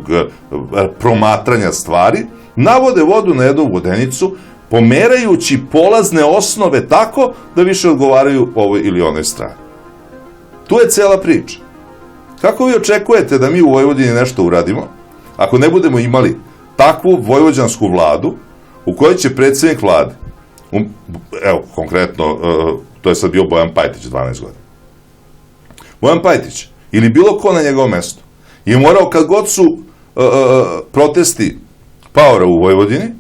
promatranja stvari, navode vodu na jednu vodenicu, pomerajući polazne osnove tako da više odgovaraju ovoj ili onoj strani. Tu je cela priča. Kako vi očekujete da mi u Vojvodini nešto uradimo, ako ne budemo imali takvu vojvođansku vladu u kojoj će predsjednik vlade, evo, konkretno, to je sad bio Bojan Pajtić 12 godina. Bojan Pajtić, ili bilo ko na njegovom mestu, je morao, kad god su protesti paora u Vojvodini,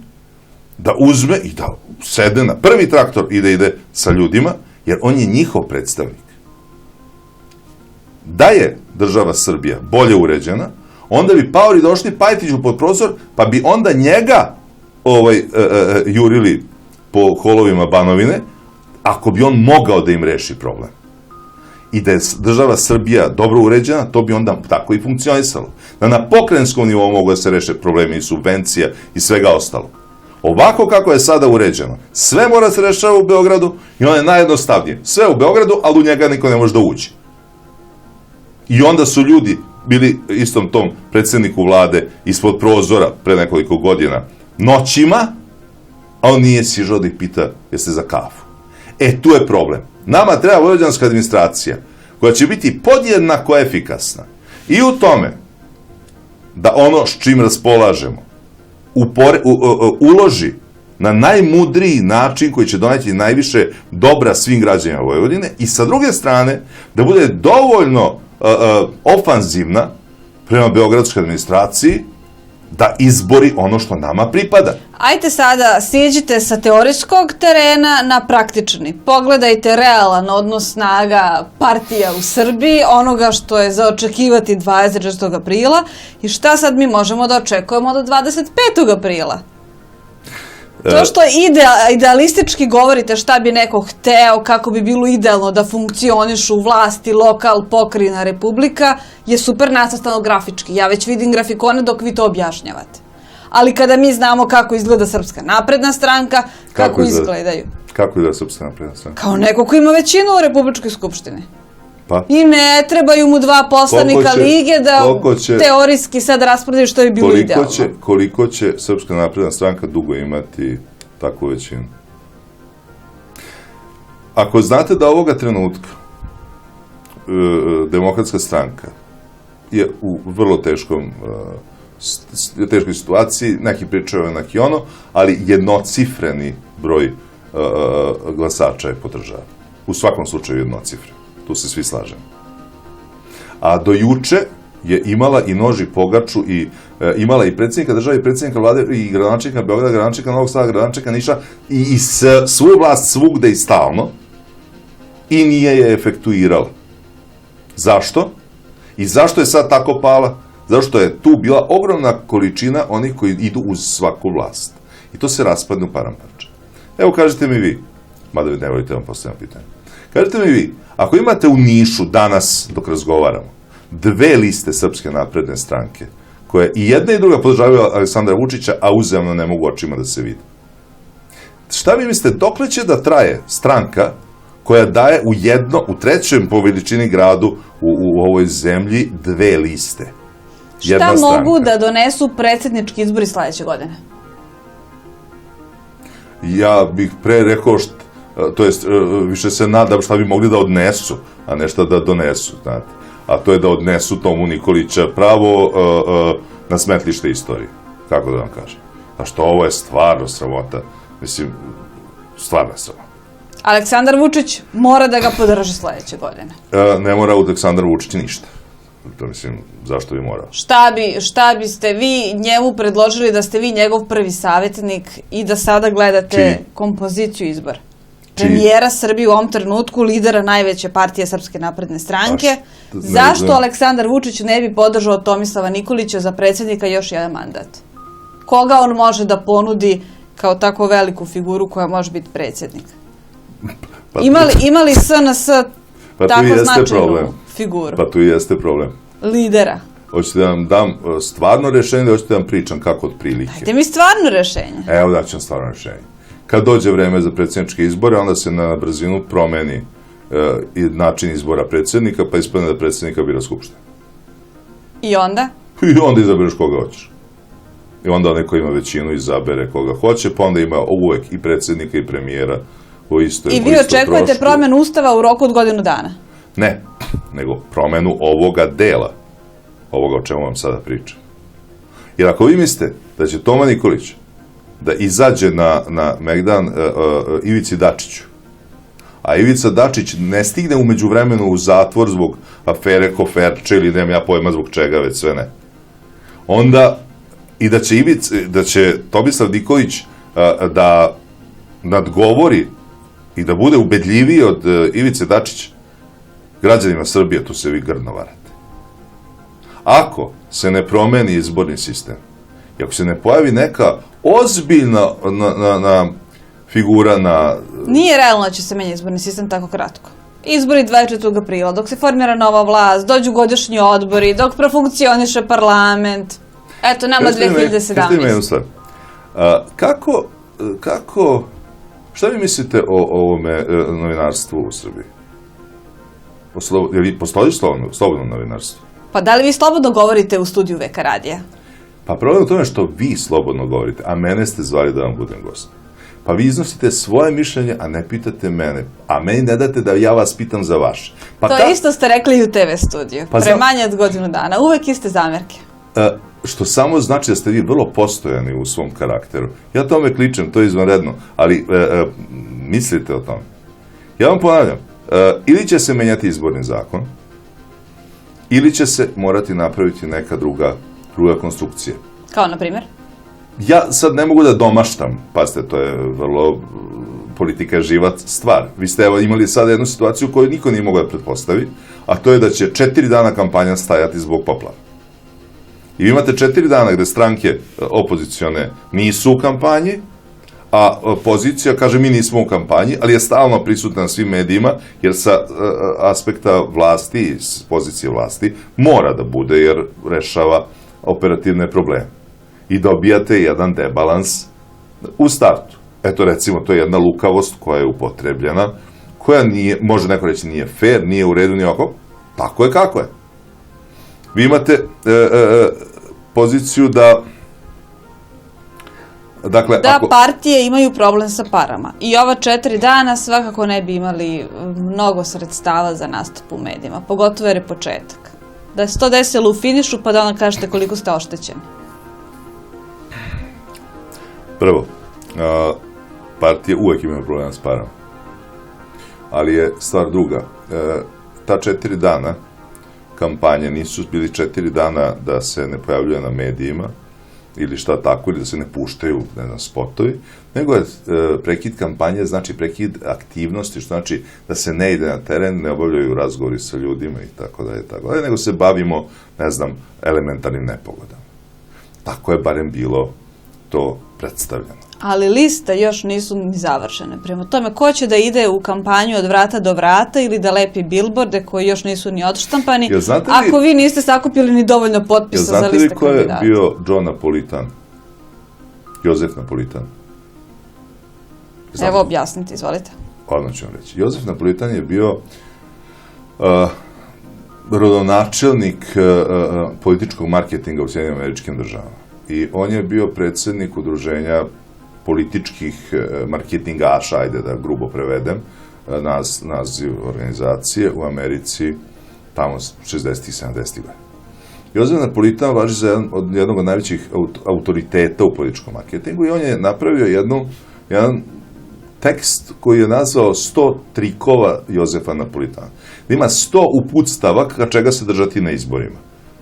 da uzme i da sedne na prvi traktor i da ide sa ljudima, jer on je njihov predstavnik. Da je država Srbija bolje uređena, onda bi paori došli Pajtiću pod prozor, pa bi onda njega jurili po holovima Banovine, ako bi on mogao da im reši problem. I da je država Srbija dobro uređena, to bi onda tako i funkcionisalo. Da na pokrajinskom nivou mogu da se reše problemi i subvencija i svega ostalo. Ovako kako je sada uređeno, sve mora se rešava u Beogradu i ono je najjednostavnije. Sve u Beogradu, ali u njega niko ne može da uđe. I onda su ljudi bili istom tom predsjedniku vlade ispod prozora pre nekoliko godina noćima, a on nije sižao da ih pita jeste za kafu. Tu je problem. Nama treba vojvođanska administracija koja će biti podjednako efikasna i u tome da ono s čim raspolažemo uloži na najmudriji način koji će doneti najviše dobra svim građanima Vojvodine i sa druge strane da bude dovoljno ofanzivna prema beogradskoj administraciji da izbori ono što nama pripada. Ajte sada, siđite sa teorijskog terena na praktični. Pogledajte realan odnos snaga partija u Srbiji, onoga što je za očekivati 26. aprila i šta sad mi možemo da očekujemo do 25. aprila. To što idealistički govorite šta bi neko hteo, kako bi bilo idealno da funkcionišu vlasti, lokal, pokrajina, republika, je super nacrtano grafički. Ja već vidim grafikone dok vi to objašnjavate. Ali kada mi znamo kako izgleda Srpska napredna stranka, kako izgledaju. Kako izgleda Srpska napredna stranka? Kao neko ko ima većinu u Republičkoj skupštini. Pa? I ne trebaju mu 2 poslanika lige da teorijski sad raspredaju što je bilo idealno. Koliko će Srpska napredna stranka dugo imati takvu većinu? Ako znate da ovoga trenutka Demokratska stranka je u vrlo teškoj situaciji, neki pričaju neki ono, ali jednocifreni broj glasača je podržava. U svakom slučaju jednocifren. Tu se svi slažemo. A do juče je imala i nož i pogaču i imala i predsjednika države i predsjednika vlade i gradonačelnika Beograda, gradonačelnika Novog Sada, gradonačelnika Niša i svu vlast svugde i stalno i nije je efektuirala. Zašto? I zašto je sad tako pala? Zašto je tu bila ogromna količina onih koji idu uz svaku vlast. I to se raspadne u paramparče. Evo, kažete mi vi, mada ne volite vam postavljam pitanje, kažete mi vi, ako imate u Nišu danas, dok razgovaramo, 2 liste Srpske napredne stranke, koje i jedna i druga podržavaju Aleksandra Vučića, a uzajamno ne mogu očima da se vidi. Šta vi mislite, dokle će da traje stranka koja daje u trećem po veličini gradu u ovoj zemlji 2 liste? Šta mogu da donesu predsjednički izbori sledeće godine? Ja bih pre rekao, to jest više se nadam šta bi mogli da odnesu, a ne šta da donesu, znate. A to je da odnesu Tomu Nikolića pravo na smetlište istorije, kako da vam kažem. A što ovo je stvarno sramota, mislim, stvarno sramota. Aleksandar Vučić mora da ga podrži sledeće godine. Ne mora Aleksandar Vučić ništa. To mislim, zašto bi morao? Šta biste vi njemu predložili da ste vi njegov prvi savjetnik i da sada gledate kompoziciju izbora? Premijera Srbije u ovom trenutku, lidera najveće partije Srpske napredne stranke. Zašto Aleksandar Vučić ne bi podržao Tomislava Nikolića za predsjednika još jedan mandat? Koga on može da ponudi kao tako veliku figuru koja može biti predsjednik? Imali SNS tako značajnu figuru? Pa tu i jeste problem. Lidera. Hoćete da vam dam stvarno rešenje, da hoćete da vam pričam kako otprilike? Dajte mi stvarno rešenje. Evo da ću vam stvarno rešenje. Kad dođe vreme za predsjedničke izbore, onda se na brzinu promeni način izbora predsjednika, pa ispadne da predsjednika bira Skupština. I onda? I onda izabereš koga hoćeš. I onda onaj ko ima većinu izabere koga hoće, pa onda ima uvek i predsjednika i premijera u istoj trošku. I vi očekujete promenu Ustava u roku od godinu dana? Ne, nego promenu ovoga dela, ovoga o čemu vam sada pričam. Jer ako vi mislite da će Toma Nikolić da izađe na Megdan Ivici Dačiću, a Ivica Dačić ne stigne umeđu vremenu u zatvor zbog afere Koferče ili nemam ja pojma zbog čega, već sve ne, onda i da će Tomislav Nikolić da nadgovori i da bude ubedljiviji od Ivice Dačića građanima Srbije, tu se vi grdno varate. Ako se ne promeni izborni sistem i ako se ne pojavi neka ozbiljna figura na... Nije realno da će se menjati izborni sistem tako kratko. Izbori 24. aprila, dok se formira nova vlast, dođu godišnji odbori, dok profunkcioniše parlament. Eto, nama 2017. Kažete mi jednu stvar. Šta vi mislite o ovome novinarstvu u Srbiji? Postoji slobodno novinarstvo? Pa da li vi slobodno govorite u studiju VK radija? Pa problem u tome što vi slobodno govorite, a mene ste zvali da vam budem gost. Pa vi iznosite svoje mišljenje, a ne pitate mene. A meni ne date da ja vas pitam za vaše. To isto ste rekli i u TV studiju. Pre manje od godinu dana. Uvek iste zamerke. Što samo znači da ste vi vrlo postojani u svom karakteru. Ja tome kličem, to je izvanredno. Ali mislite o tome. Ja vam ponavljam, ili će se menjati izborni zakon, ili će se morati napraviti neka druga konstrukcija. Kao na primjer? Ja sad ne mogu da domaštam, pazite, to je vrlo politika živa stvar. Vi ste imali sada jednu situaciju koju niko nije mogao da pretpostavi, a to je da će 4 dana kampanja stajati zbog poplava. I vi imate 4 dana gde stranke opozicione nisu u kampanji, a pozicija kaže mi nismo u kampanji, ali je stalno prisutna na svim medijima, jer sa aspekta vlasti, s pozicije vlasti, mora da bude, jer rešava operativne probleme. I dobijate jedan debalans u startu. Eto, recimo, to je jedna lukavost koja je upotrebljena, koja nije, može neko reći nije fair, nije u redu, nije oko, tako je kako je. Vi imate poziciju da Dakle, da partije imaju problem sa parama. I ova 4 dana svakako ne bi imali mnogo sredstava za nastup u medijima, pogotovo jer je početak. Da se to desilo u finišu, pa da onda kažete koliko ste oštećeni. Prvo, partije uvek imaju problema s parama. Ali je stvar druga. Ta 4 dana kampanje nisu bili 4 dana da se ne pojavljuje na medijima ili šta tako, ili da se ne puštaju, ne znam, spotovi, nego je prekid kampanje, znači prekid aktivnosti, što znači da se ne ide na teren, ne obavljaju razgovori sa ljudima i tako dalje, nego se bavimo, ne znam, elementarnim nepogodama. Tako je barem bilo to predstavljeno. Ali liste još nisu ni završene. Prema tome, ko će da ide u kampanju od vrata do vrata ili da lepi bilborde koji još nisu ni odštampani, ako vi niste sakupili ni dovoljno potpisa za liste kandidata? Znate li ko je bio John Napolitan? Jozef Napolitan? Evo, objasnite, izvolite. Odmah ću vam reći. Jozef Napolitan je bio rodonačelnik političkog marketinga u Sjedinjenim Američkim Državama. I on je bio predsjednik udruženja političkih marketingaša, ajde da grubo prevedem, naziv organizacije u Americi, tamo 60-ih, 70-ih godina. Jozef Napolitan važi za jednog od najvećih autoriteta u političkom marketingu i on je napravio jedan tekst koji je nazvao 100 trikova Jozefa Napolitana. Da ima 100 uputstava ka čega se držati na izborima,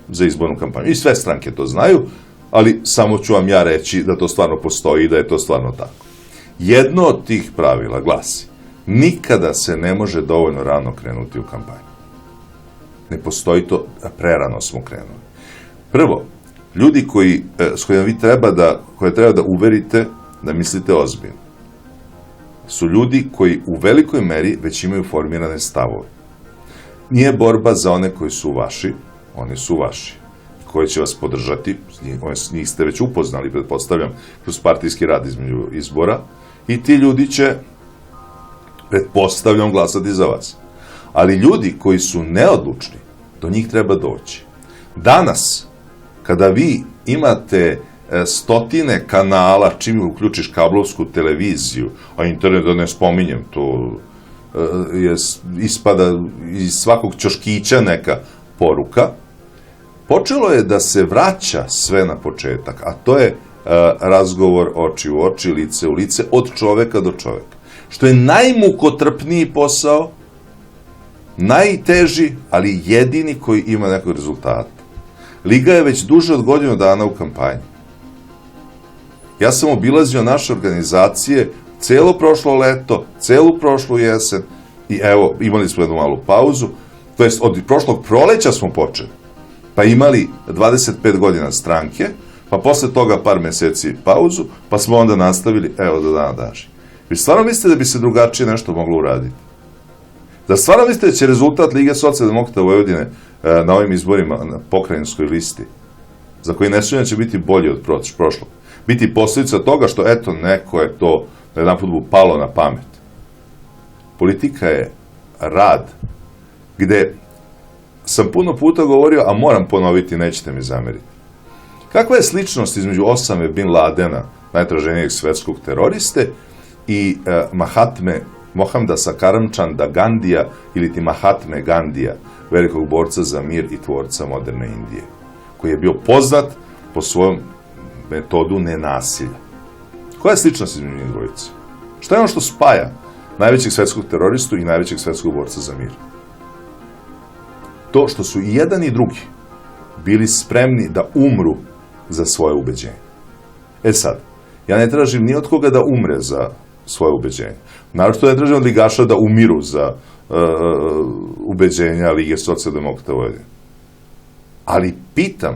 za izbornu kampanju. I sve stranke to znaju, ali samo ću vam ja reći da to stvarno postoji i da je to stvarno tako. Jedno od tih pravila glasi: nikada se ne može dovoljno rano krenuti u kampanju. Ne postoji to, prerano smo krenuli. Prvo, ljudi s kojima vi treba da uverite da mislite ozbiljno, su ljudi koji u velikoj meri već imaju formirane stavove. Nije borba za one koji su vaši, oni su vaši, koji će vas podržati, njih ste već upoznali, pretpostavljam, kroz partijski rad između izbora, i ti ljudi će, pretpostavljam, glasati za vas. Ali ljudi koji su neodlučni, do njih treba doći. Danas, kada vi imate stotine kanala, čim uključiš kablovsku televiziju, a internet da ne spominjem, to ispada iz svakog ćoškića neka poruka, počelo je da se vraća sve na početak, a to je razgovor oči u oči, lice u lice, od čoveka do čoveka. Što je najmukotrpniji posao, najteži, ali jedini koji ima nekog rezultata. Liga je već duže od godinu dana u kampanji. Ja sam obilazio naše organizacije celo prošlo leto, celu prošlu jesen i evo, imali smo jednu malu pauzu, to jest od prošlog proleća smo počeli, pa imali 25 godina stranke, pa posle toga par meseci pauzu, pa smo onda nastavili, evo, do dana daži. Vi stvarno mislite da bi se drugačije nešto moglo uraditi? Da stvarno mislite da će rezultat Lige socijaldemokrata Vojvodine na ovim izborima na pokrajinskoj listi, za koji ne sumnjam će biti bolji od prošlog, biti posljedica toga što, eto, neko je to na jedan put palo na pamet? Politika je rad, gde sam puno puta govorio, a moram ponoviti, nećete mi zameriti. Kakva je sličnost između Osame Bin Ladena, najtraženijeg svetskog teroriste, i Mohamedasa Karamčanda Gandija ili ti Mahatme Gandija, velikog borca za mir i tvorca moderne Indije, koji je bio poznat po svojom metodu nenasilja. Koja je sličnost između njih dvojice? Šta je ono što spaja najvećeg svetskog teroristu i najvećeg svetskog borca za mir? To što su i jedan i drugi bili spremni da umru za svoje ubeđenje. E sad, ja ne tražim ni od koga da umre za svoje ubeđenje. Naravno ne tražim od ligaša da umiru za ubeđenja Lige socijaldemokrata Vojvodine. Ali pitam,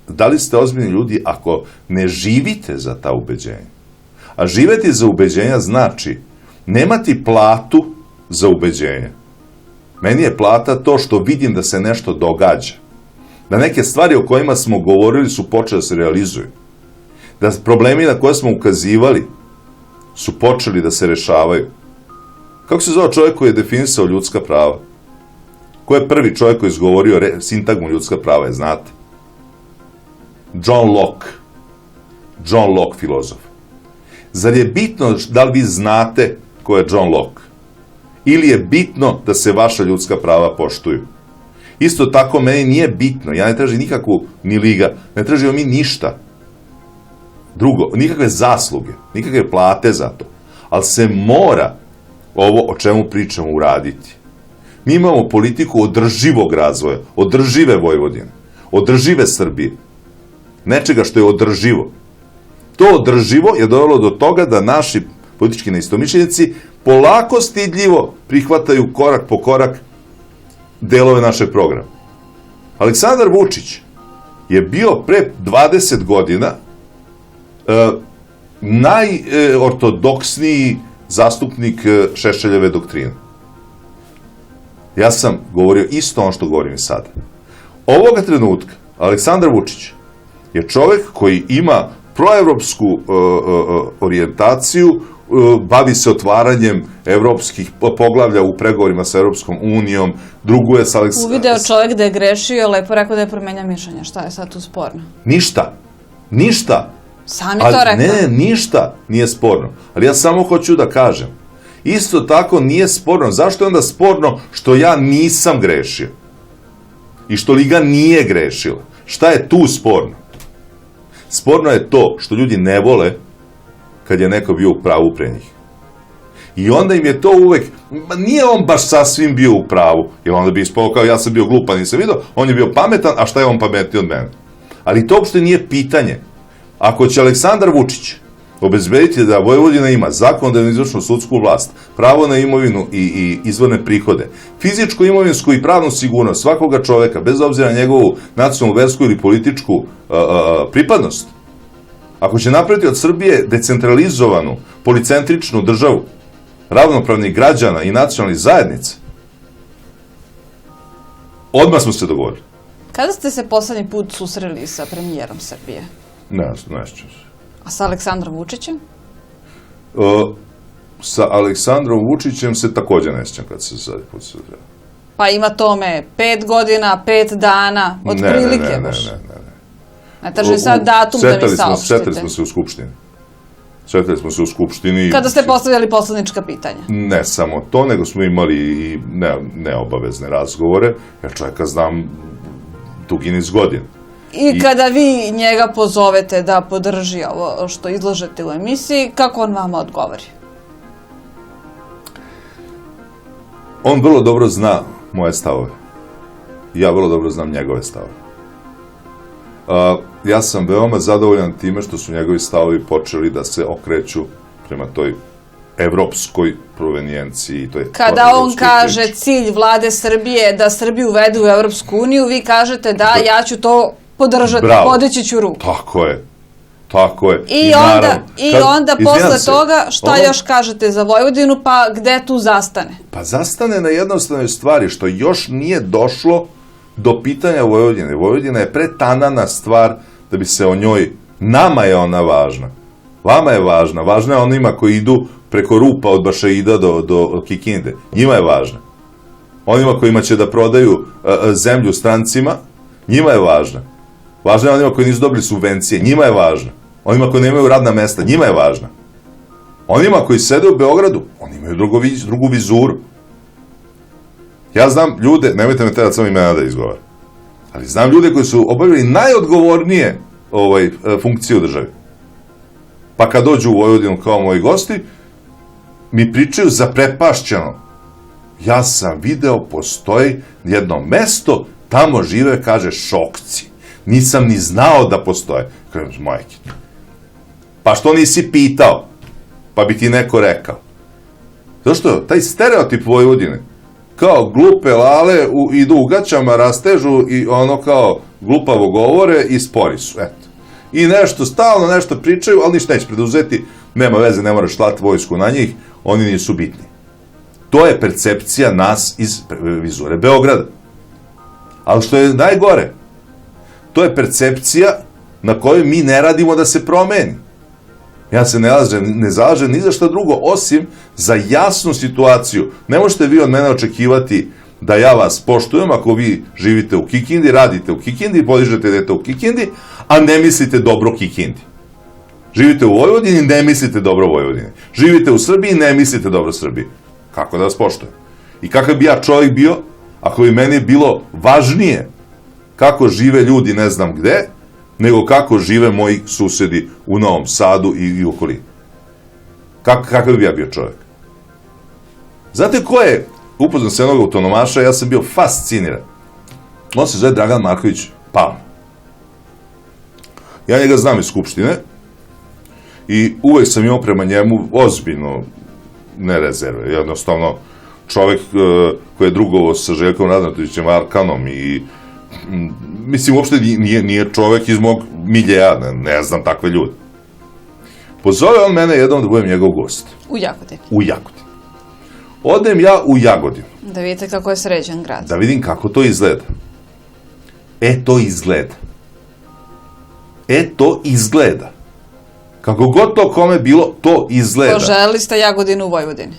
da li ste ozbiljni ljudi ako ne živite za ta ubeđenja? A živeti za ubeđenja znači nemati platu za ubeđenja. Meni je plata to što vidim da se nešto događa. Da neke stvari o kojima smo govorili su počele da se realizuju. Da problemi na koje smo ukazivali su počeli da se rešavaju. Kako se zove čovjek koji je definisao ljudska prava? Ko je prvi čovjek koji je izgovorio sintagmu ljudska prava, je znate? John Locke, filozof. Zar je bitno da li vi znate ko je John Locke? Ili je bitno da se vaša ljudska prava poštuju? Isto tako, meni nije bitno, ja ne tražim nikakvu ni liga, ne tražimo mi ništa drugo, nikakve zasluge, nikakve plate za to, ali se mora ovo o čemu pričamo uraditi. Mi imamo politiku održivog razvoja, održive Vojvodine, održive Srbije, nečega što je održivo. To održivo je dovelo do toga da naši politički neistomišljenici polako, stidljivo prihvataju korak po korak delove našeg programa. Aleksandar Vučić je bio pre 20 godina najortodoksniji zastupnik Šešeljeve doktrine. Ja sam govorio isto ono što govorim i sada. Ovoga trenutka Aleksandar Vučić je čovek koji ima proevropsku orijentaciju, bavi se otvaranjem evropskih poglavlja u pregovorima sa Evropskom unijom, druguje sa Uvideo čovek da je grešio, lepo rekao da je promenja mišljenja. Šta je sad tu sporno? Ništa. Sam je to rekao. Ne, ništa nije sporno. Ali ja samo hoću da kažem. Isto tako nije sporno. Zašto je onda sporno što ja nisam grešio? I što Liga nije grešila? Šta je tu sporno? Sporno je to što ljudi ne vole kad je neko bio u pravu pre njih. I onda im je to uvek, nije on baš sasvim bio u pravu, jer onda bi ispao kao ja sam bio glupan, nisam vidio, on je bio pametan, a šta je on pametniji od mene? Ali to uopšte nije pitanje. Ako će Aleksandar Vučić obezbediti da Vojvodina ima zakonodavnu, izvršnu, sudsku vlast, pravo na imovinu i izvorne prihode, fizičku, imovinsku i pravnu sigurnost svakoga čoveka, bez obzira na njegovu nacionalnu, versku ili političku pripadnost, ako će napraviti od Srbije decentralizovanu, policentričnu državu, ravnopravnih građana i nacionalnih zajednica, odmah smo se dogovorili. Kada ste se poslednji put susreli sa premijerom Srbije? Ne sjećam se. A sa Aleksandrom Vučićem? Sa Aleksandrom Vučićem se takođe ne sjećam kad se sad put susreli. Pa ima tome 5 godina, 5 dana, od prilike baš. Ne traži sad datum da mi saopštite. Sretali smo se u Skupštini. Kada ste postavljali poslanička pitanja? Ne samo to, nego smo imali i neobavezne razgovore, jer čovjeka znam dugi niz godina. I kada vi njega pozovete da podrži ovo što izlažete u emisiji, kako on vama odgovori? On vrlo dobro zna moje stavove. Ja vrlo dobro znam njegove stavove. Ja sam veoma zadovoljan time što su njegovi stavovi počeli da se okreću prema toj evropskoj provenijenciji. Kada on kaže cilj vlade Srbije da Srbiju uvede u Evropsku uniju, vi kažete da ja ću to podržati, podići ću ruku. Tako je. I onda posle toga šta još kažete za Vojvodinu, pa gde tu zastane? Pa zastane na jednostavnoj stvari, što još nije došlo do pitanja Vojvodine. Vojvodina je pretanana stvar da bi se o njoj, nama je ona važna. Vama je važna. Važna je onima koji idu preko rupa od Bašaida do Kikinde. Njima je važna. Onima kojima će da prodaju zemlju strancima, njima je važna. Važna je onima koji nisu dobili subvencije, njima je važna. Onima koji nemaju radna mesta, njima je važna. Onima koji sede u Beogradu, oni imaju drugu vizuru. Ja znam ljude, nemojte me tedati samo imena da izgovaram, ali znam ljude koji su obavili najodgovornije funkcije u državi. Pa kad dođu u Vojvodinu kao moji gosti, mi pričaju zaprepašćeno. Ja sam video, postoji jedno mesto, tamo žive, kaže, Šokci. Nisam ni znao da postoje. Kažem, majke. Pa što nisi pitao? Pa bi ti neko rekao. Zašto? Taj stereotip Vojvodine, kao glupe lale idu u gaćama, rastežu i ono kao glupavo govore i spori su, eto. I nešto, stalno nešto pričaju, ali ništa neće preduzeti, nema veze, ne moraš slati vojsku na njih, oni nisu bitni. To je percepcija nas iz vizure Beograda. Ali što je najgore, to je percepcija na kojoj mi ne radimo da se promeni. Ja se ne zalažem ni za šta drugo, osim za jasnu situaciju. Ne možete vi od mene očekivati da ja vas poštujem ako vi živite u Kikindi, radite u Kikindi, podižete dete u Kikindi, a ne mislite dobro Kikindi. Živite u Vojvodini, ne mislite dobro Vojvodini. Živite u Srbiji, ne mislite dobro Srbiji. Kako da vas poštujem? I kakav bi ja čovjek bio, ako bi meni bilo važnije kako žive ljudi ne znam gde, nego kako žive moji susedi u Novom Sadu i okolini. Kakav bi ja bio čovjek? Znate ko je, upoznao se jednog autonomaša, ja sam bio fasciniran. On se zove Dragan Marković Palma. Ja njega znam iz Skupštine i uvek sam imao prema njemu ozbiljno ne rezerve. Jednostavno, čovek koji je drugovo sa Željkom Radnatovićem Arkanom i mislim, uopšte nije čovek iz mog miljeja, ne znam takve ljude. Pozove on mene jednom da budem njegov gost. U Jagodini. U Jagodini. Odem ja u Jagodinu. Da vidite kako je sređen grad. Da vidim kako to izgleda. To izgleda. To izgleda. Kako god to kome bilo, to izgleda. Poželili ste Jagodinu u Vojvodini?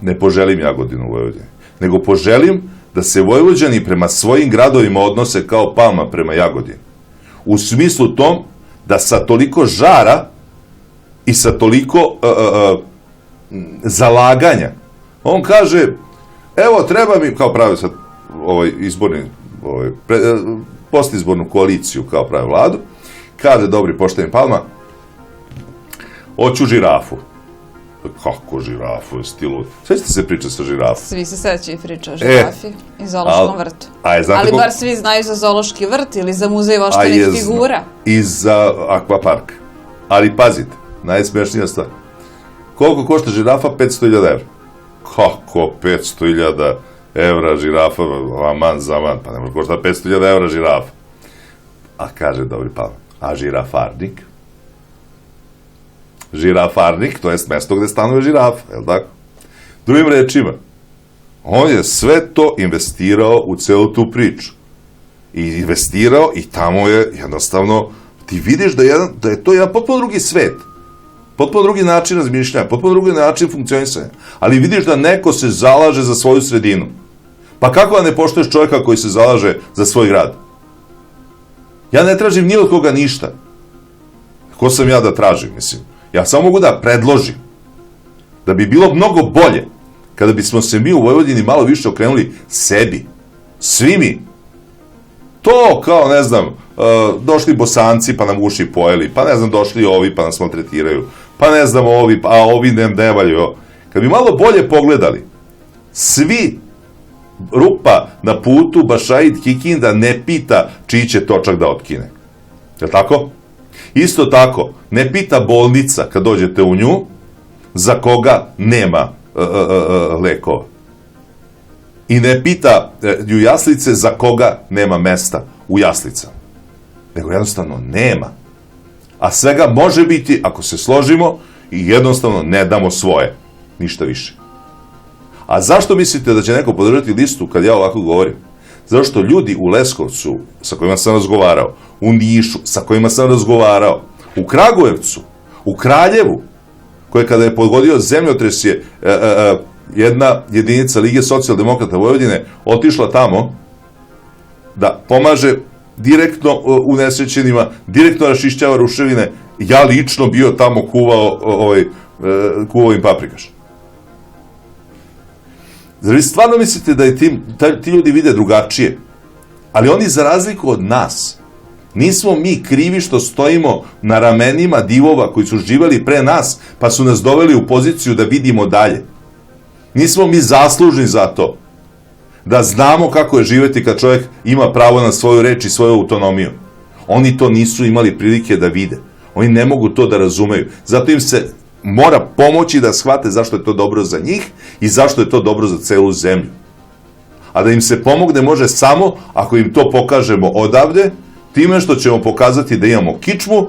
Ne poželim Jagodinu u Vojvodini. Nego poželim da se Vojvođani prema svojim gradovima odnose kao Palma prema Jagodini. U smislu tom da sa toliko žara i sa toliko zalaganja. On kaže, evo treba mi, kao pravi sad postizbornu koaliciju kao pravi vladu, kaže, dobri pošteni Palma, hoću žirafu. Kako žirafu, je stilu? Svećate se priča sa žirafom? Svi se sećaju priča o žirafi i zoološkom vrtu. Ali bar svi znaju za zoološki vrt ili za muzej voštanih figura. I za akvapark. Ali pazite, najsmešnija stvar. Koliko košta žirafa? 500.000 evra. Kako 500.000 evra žirafa? Aman zaman, pa ne može košta 500.000 evra žirafa. A kaže, dobri Palma, a žirafarnik? Žirafarnik, to je mesto gde stanuje žirafa, je li tako? Drugim rečima, on je sve to investirao u celu tu priču. I investirao i tamo je jednostavno, ti vidiš da je to jedan potpuno drugi svet, potpuno drugi način razmišljanja, potpuno drugi način funkcionisanja, ali vidiš da neko se zalaže za svoju sredinu. Pa kako da ne poštuješ čovjeka koji se zalaže za svoj grad? Ja ne tražim ni od koga ništa. Ko sam ja da tražim, mislim? Ja samo mogu da predložim da bi bilo mnogo bolje kada bismo se mi u Vojvodini malo više okrenuli sebi, svi mi. To kao, ne znam, došli Bosanci pa nam uši pojeli, pa ne znam, došli ovi pa nas maltretiraju, pa ne znam ovi, a ovi ne valju. Kad bi malo bolje pogledali, svi rupa na putu Bašaid Kikinda ne pita čiji će točak da otkine. Je li tako? Isto tako, ne pita bolnica kad dođete u nju za koga nema lekova. I ne pita u jaslice za koga nema mesta u jaslicama. Nego jednostavno nema. A svega može biti ako se složimo i jednostavno ne damo svoje. Ništa više. A zašto mislite da će neko podržati listu kad ja ovako govorim? Zato što ljudi u Leskovcu, sa kojima sam razgovarao, u Nišu, sa kojima sam razgovarao, u Kragujevcu, u Kraljevu, koje kada je pogodio zemljotres je jedna jedinica Lige socijaldemokrata Vojvodine otišla tamo da pomaže direktno unesrećenima, direktno rašišćava ruševine. Ja lično bio tamo kuvao im paprikaš. Zar vi stvarno mislite da ti ljudi vide drugačije? Ali oni, za razliku od nas, nismo mi krivi što stojimo na ramenima divova koji su živeli pre nas, pa su nas doveli u poziciju da vidimo dalje. Nismo mi zaslužni za to. Da znamo kako je živeti kad čovjek ima pravo na svoju reč i svoju autonomiju. Oni to nisu imali prilike da vide. Oni ne mogu to da razumeju. Zato im se mora pomoći da shvate zašto je to dobro za njih i zašto je to dobro za celu zemlju. A da im se pomogne može samo ako im to pokažemo odavde, time što ćemo pokazati da imamo kičmu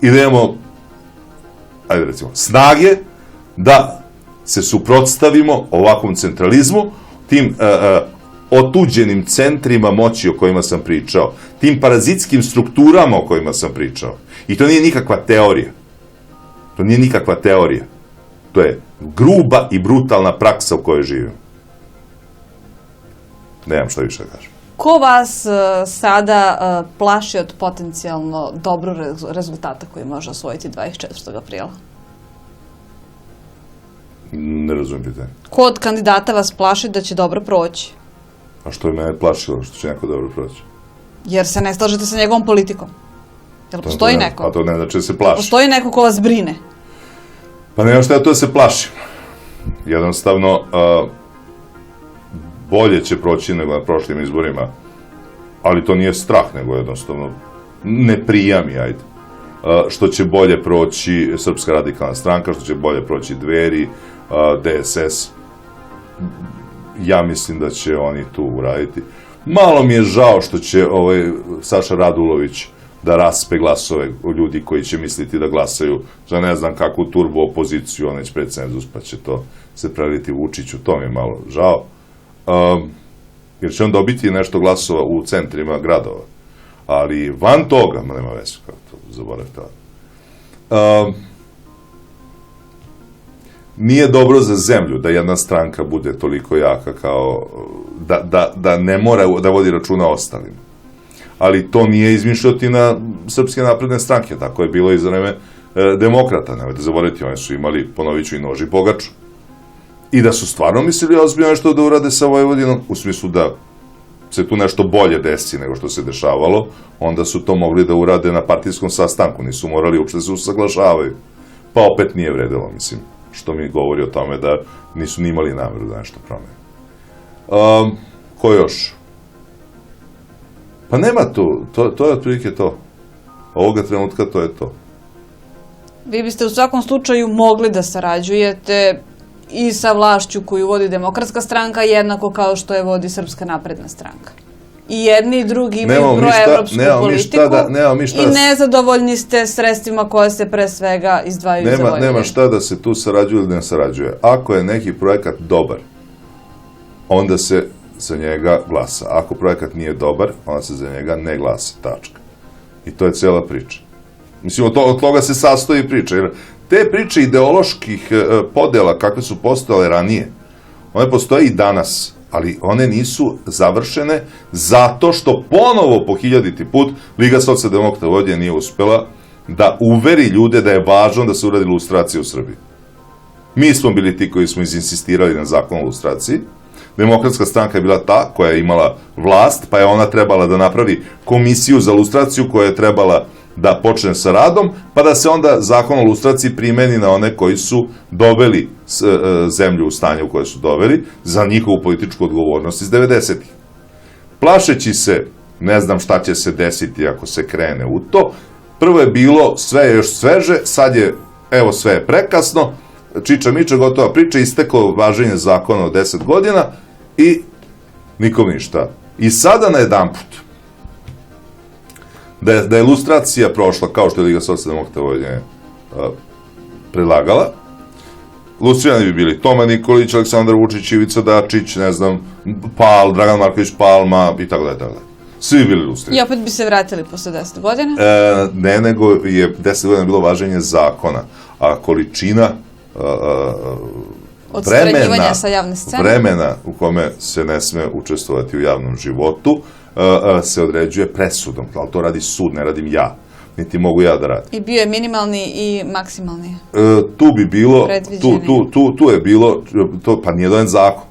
i da imamo, ajde recimo, snage da se suprotstavimo ovakvom centralizmu, tim otuđenim centrima moći o kojima sam pričao, tim parazitskim strukturama o kojima sam pričao. I to nije nikakva teorija. To nije nikakva teorija. To je gruba i brutalna praksa u kojoj živimo. Nemam šta više da kažem. Ko vas sada plaši od potencijalno dobrog rezultata koji može osvojiti 24. aprila? Ne razumijem pitanje. Ko od kandidata vas plaši da će dobro proći? A što je mene plašilo, što će neko dobro proći? Jer se ne slažete sa njegovom politikom. Jel postoji neko? A to ne znači da se plaši. Postoji neko ko vas brine? Pa nema što ja to da se plašim. Jednostavno, bolje će proći nego na prošlim izborima, ali to nije strah, nego jednostavno ne prija mi, ajde. Što će bolje proći Srpska radikalna stranka, što će bolje proći Dveri, DSS. Ja mislim da će oni tu uraditi. Malo mi je žao što će Saša Radulović da raspe glasove ljudi koji će misliti da glasaju za ne znam kakvu turbo opoziciju, on već pred cenzus, pa će to se preliti Vučiću, to mi je malo žao. Jer će on dobiti nešto glasova u centrima gradova. Ali van toga, nema veze, kako to zaboravite. Nije dobro za zemlju da jedna stranka bude toliko jaka kao da ne mora da vodi računa o ostalima. Ali to nije izmišljotina Srpske napredne stranke, tako je bilo i za vreme demokrata, nemojte zaboraviti, oni su imali, ponovit ću, i nož i pogaču. I da su stvarno mislili ozbiljno nešto da urade sa Vojvodinom, u smislu da se tu nešto bolje desi nego što se dešavalo, onda su to mogli da urade na partijskom sastanku, nisu morali uopšte da se usaglašavaju. Pa opet nije vredilo, mislim, što mi govori o tome da nisu ni imali nameru da nešto promene. Ko još? Pa nema tu, to je otprilike to. Ovoga trenutka to je to. Vi biste u svakom slučaju mogli da sarađujete i sa vlašću koju vodi Demokratska stranka, jednako kao što je vodi Srpska napredna stranka. I jedni i drugi imaju proevropsku politiku i nezadovoljni ste sredstvima koje se pre svega izdvajaju za Vojvodinu. Nema šta da se tu sarađuje ili ne sarađuje. Ako je neki projekat dobar, onda se za njega glasa. Ako projekat nije dobar, onda se za njega ne glasa. Tačka. I to je cijela priča. Mislim, od toga se sastoji priča. Jer te priče ideoloških podela kakve su postojale ranije, one postoje i danas, ali one nisu završene zato što ponovo po 1000. put Liga socijaldemokrata Vojvodine nije uspela da uveri ljude da je važno da se uradi lustracija u Srbiji. Mi smo bili ti koji smo izinsistirali na zakon o lustraciji. Demokratska stranka je bila ta koja je imala vlast, pa je ona trebala da napravi komisiju za lustraciju koja je trebala da počne sa radom, pa da se onda zakon o lustraciji primeni na one koji su doveli zemlju u stanje u koje su doveli za njihovu političku odgovornost iz 90-ih. Plašeći se, ne znam šta će se desiti ako se krene u to, prvo je bilo sve je još sveže, sad je, evo sve je prekasno, čiča miča, gotova priča, isteklo važenje zakona od 10 godina i nikom ništa. I sada na jedanput, da je lustracija prošla, kao što je Liga socijaldemokrata Vojvodine predlagala, lustrirani bi bili Toma Nikolić, Aleksandar Vučić, Ivica Dačić, ne znam, Dragan Marković Palma i tako dalje. Svi bili lustrirani. I opet bi se vratili posle 10 godina? Ne, nego je 10 godina bilo važenje zakona, a količina vremena u kome se ne sme učestvovati u javnom životu se određuje presudom, ali to radi sud, ne radim ja, niti mogu ja da radim. I bio je minimalni i maksimalni? Tu bi bilo, tu je bilo, pa nije donet zakon.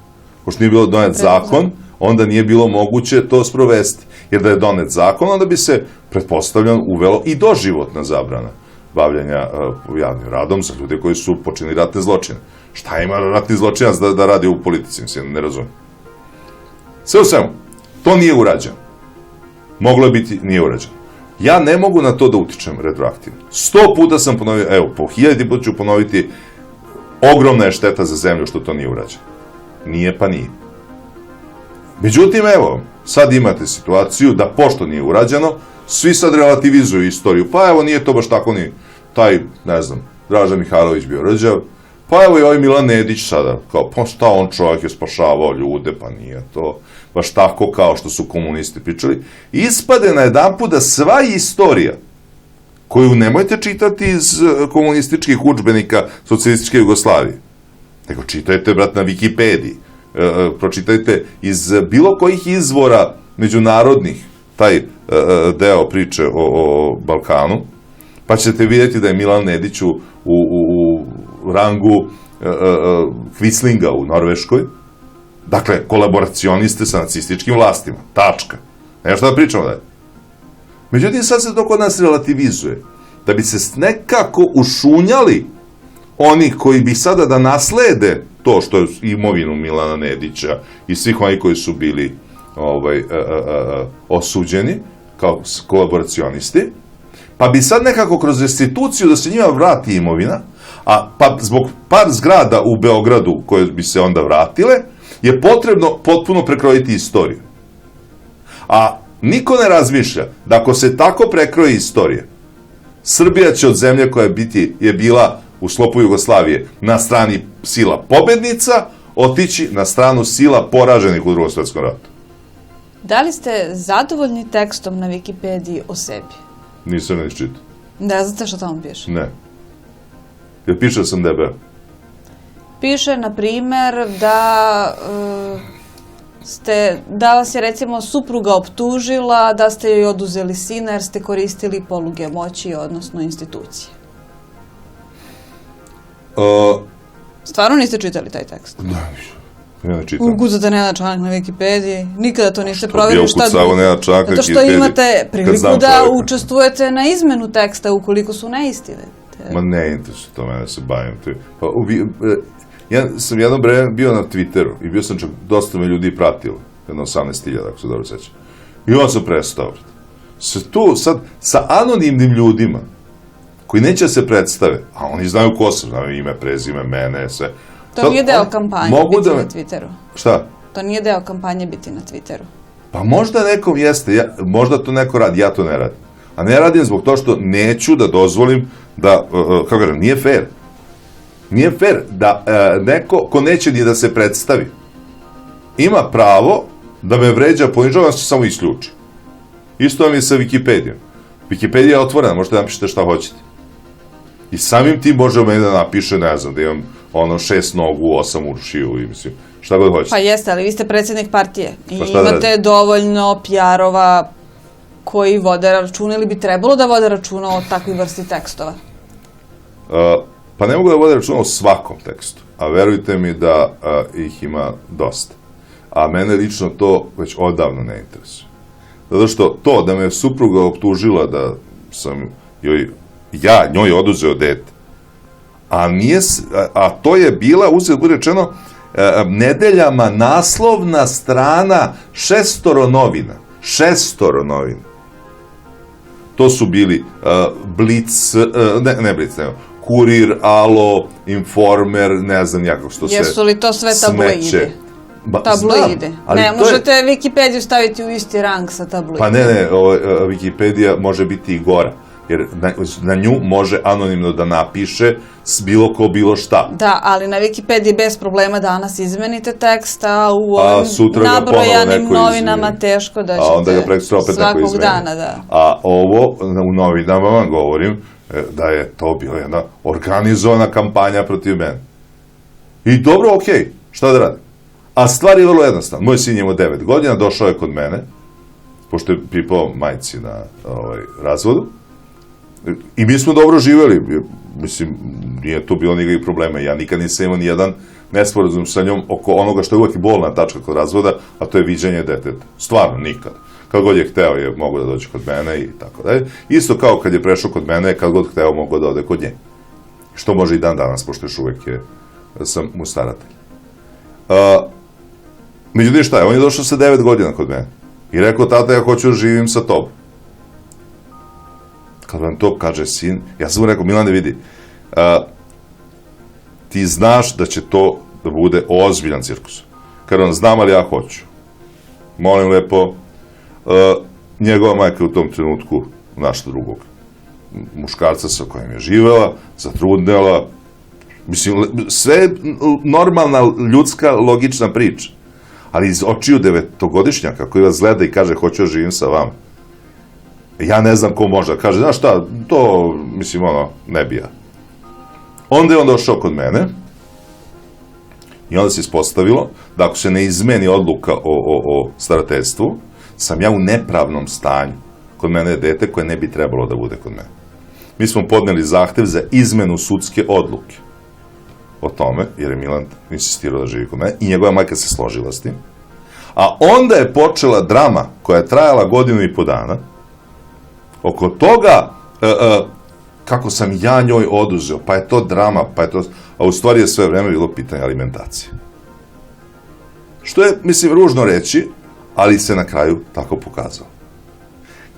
Pošto nije bilo donet zakon, onda nije bilo moguće to sprovesti. Jer da je donet zakon, onda bi se, pretpostavljam, uvelo i doživotna zabrana bavljanja javnim radom za ljude koji su počinili ratne zločine. Šta ima ratni zločinac da radi u politici, mislim, ne razumijem. Sve u svemu, to nije urađeno. Moglo je biti, nije urađeno. Ja ne mogu na to da utičem retroaktivno. 100 puta sam ponovio, evo, po 1000 put ću ponoviti, ogromna je šteta za zemlju što to nije urađeno. Nije pa nije. Međutim, evo, sad imate situaciju da pošto nije urađeno, svi sad relativizuju istoriju. Pa evo, nije to baš tako ni taj, ne znam, Draža Mihajlović bio rđav. Pa evo i ovaj Milan Nedić sada, kao, pa šta on čovjek je spašavao ljude, pa nije to baš tako kao što su komunisti pričali. Ispade na jedanput da sva istorija, koju nemojte čitati iz komunističkih udžbenika socijalističke Jugoslavije, nego čitajte, brat, na Wikipediji, pročitajte iz bilo kojih izvora međunarodnih, taj deo priče o Balkanu, pa ćete vidjeti da je Milan Nedić u rangu Quislinga u Norveškoj, dakle, kolaboracioniste sa nacističkim vlastima, tačka. Nema šta da pričamo dalje. Međutim, sad se to kod nas relativizuje, da bi se nekako ušunjali oni koji bi sada da naslede to što je imovinu Milana Nedića i svih oni koji su bili osuđeni kao kolaboracionisti, pa bi sad nekako kroz restituciju da se njima vrati imovina, a pa zbog par zgrada u Beogradu koje bi se onda vratile, je potrebno potpuno prekrojiti istoriju. A niko ne razmišlja da ako se tako prekroji istorija, Srbija će od zemlje koja je bila u sklopu Jugoslavije na strani sila pobednica otići na stranu sila poraženih u Drugom svetskom ratu. Da li ste zadovoljni tekstom na Wikipediji o sebi? Nisam ne iščitao. Ne znate što tamo piše? Ne. Jer piše da sam debel. Piše, na primer, da vas je, recimo, supruga optužila da ste joj oduzeli sina jer ste koristili poluge moći, odnosno institucije. Stvarno niste čitali taj tekst? Da, ja ne čitam. Ukucate Nenad Čanak na Wikipediji, nikada to niste provjerili. Što bi ukucao Nenad Čanak na Wikipediji? Zato što imate priliku da učestvujete na izmenu teksta ukoliko su neistine. Ma ne interesuje to mene, se bavim. Ja sam jedno vreme bio na Twitteru i bio sam čak, dosta me ljudi pratilo, jedno 18.000, ako se dobro sećam. I on sam prestao. Tu sad, sa anonimnim ljudima, koji neće da se predstave, a oni znaju ko sam, znaju ime, prezime, mene, sve. To nije deo kampanje biti na Twitteru. Šta? To nije deo kampanje biti na Twitteru. Pa možda nekom jeste, možda to neko radi, ja to ne radim. A ne radim zbog to što neću da dozvolim da, kako kažem, nije fair. Nije fair da neko ko neće ni da se predstavi ima pravo da me vređa, ponižava, se samo isključi. Isto vam je sa Wikipedijom. Wikipedija je otvorena, možete da napišete šta hoćete. I samim tim može meni da napiše, ne znam, da imam 6 nogu, 8 ušiju i mislim, šta god hoćete. Pa jeste, ali vi ste predsjednik partije i imate dovoljno PR-ova koji vode računa ili bi trebalo da vode računa o takvoj vrsti tekstova? Pa ne mogu da vode računa o svakom tekstu, a verujte mi da ih ima dosta. A mene lično to već odavno ne interesuje. Zato što to da me supruga optužila da sam njoj oduzeo dete, a to je bila, uzgled bude rečeno, nedeljama naslovna strana 6 novina. 6 novina. To su bili Blic, ne Blic, nego, Kurir, Alo, Informer, ne znam jako što se smeće. Jesu li to sve tabloidi? Tabloidi. Ne, možete Wikipediju staviti u isti rang sa tabloidima. Pa ne, Wikipedija može biti i gora, jer na nju može anonimno da napiše bilo ko bilo šta. Da, ali na Wikipediji bez problema danas izmenite tekst, a u ovim nabrojanim novinama teško da ćete svakog dana. A ovo u novinama vam govorim da je to bila jedna organizovana kampanja protiv mene. I dobro, okej, šta da radim? A stvar je vrlo jednostavna. Moj sin je imao 9 godina, došao je kod mene, pošto je pipao majci na razvodu, i mi smo dobro živjeli. Mislim, nije to bilo nikakvih problema. Ja nikad nisam imao nijedan nesporazum sa njom oko onoga što je uvijek bolna tačka kod razvoda, a to je viđanje deteta. Stvarno, nikad. Kad god je hteo, je mogao da dođe kod mene i tako dalje. Isto kao kad je prešao kod mene, kad god hteo, mogao da ode kod nje. Što može i dan danas, pošto još uvijek sam mu staratelj. Međutim, šta je? On je došao sa 9 godina kod mene i rekao, tata, ja hoću da živim sa tobom. Kad vam to kaže sin, ja sam mu rekao, Milane, vidi, ti znaš da će to da bude ozbiljan cirkus. Kad on znam, ali ja hoću. Molim lepo, njegova majka u tom trenutku našla drugog muškarca sa kojim je živela, zatrudnela, mislim, sve normalna, ljudska, logična priča. Ali iz očiju 9-godišnjaka koji vas gleda i kaže, hoću da živim sa vama. Ja ne znam ko može da kaže, znaš šta, to, mislim, ne bi ja. Onda je on došao kod mene i onda se ispostavilo da ako se ne izmeni odluka o starateljstvu, sam ja u nepravnom stanju. Kod mene je dete koje ne bi trebalo da bude kod mene. Mi smo podneli zahtev za izmenu sudske odluke o tome, jer je Milan insistirao da živi kod mene i njegova majka se složila s tim. A onda je počela drama koja je trajala 1,5 godina oko toga kako sam ja njoj oduzeo, pa je to drama, pa je to... A u stvari je sve vreme bilo pitanje alimentacije. Što je, mislim, ružno reći, ali se na kraju tako pokazalo.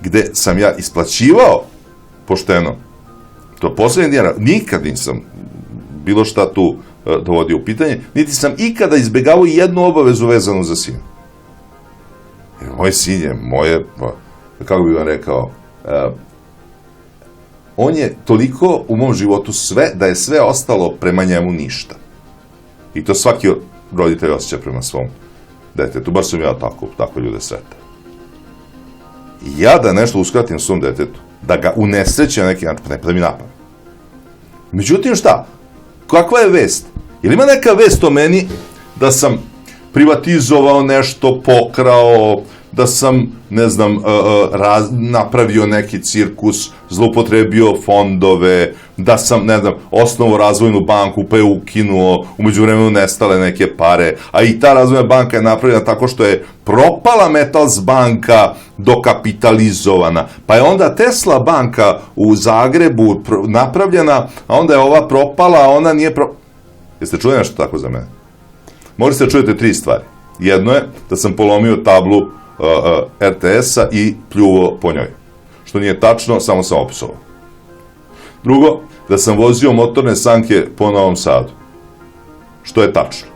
Gde sam ja isplaćivao pošteno do poslednjeg dinara, nikad nisam bilo šta tu dovodio u pitanje, niti sam ikada izbegavao jednu obavezu vezanu za sina. Jer moj sin je moje, kako bih vam rekao, on je toliko u mom životu sve, da je sve ostalo prema njemu ništa. I to svaki roditelj osjeća prema svom detetu. Bar sam ja tako ljude sretao. I ja da nešto uskratim svom detetu, da ga unesrećem na neki način, pa ne pada mi napad. Međutim, šta? Kakva je vest? Ili ima neka vest o meni da sam privatizovao nešto, pokrao, da sam, ne znam, napravio neki cirkus, zloupotrebio fondove, da sam, ne znam, osnovao razvojnu banku pa je ukinuo, umeđu vremenu nestale neke pare, a i ta razvojna banka je napravljena tako što je propala Metals banka dokapitalizovana, pa je onda Tesla banka u Zagrebu napravljena, a onda je ova propala, a ona nije Jeste čuli nešto tako za mene? Mogli ste da čujete 3 stvari. Jedno je da sam polomio tablu RTS-a i pljuvao po njoj. Što nije tačno, samo sam opsovao. Drugo, da sam vozio motorne sanke po Novom Sadu. Što je tačno.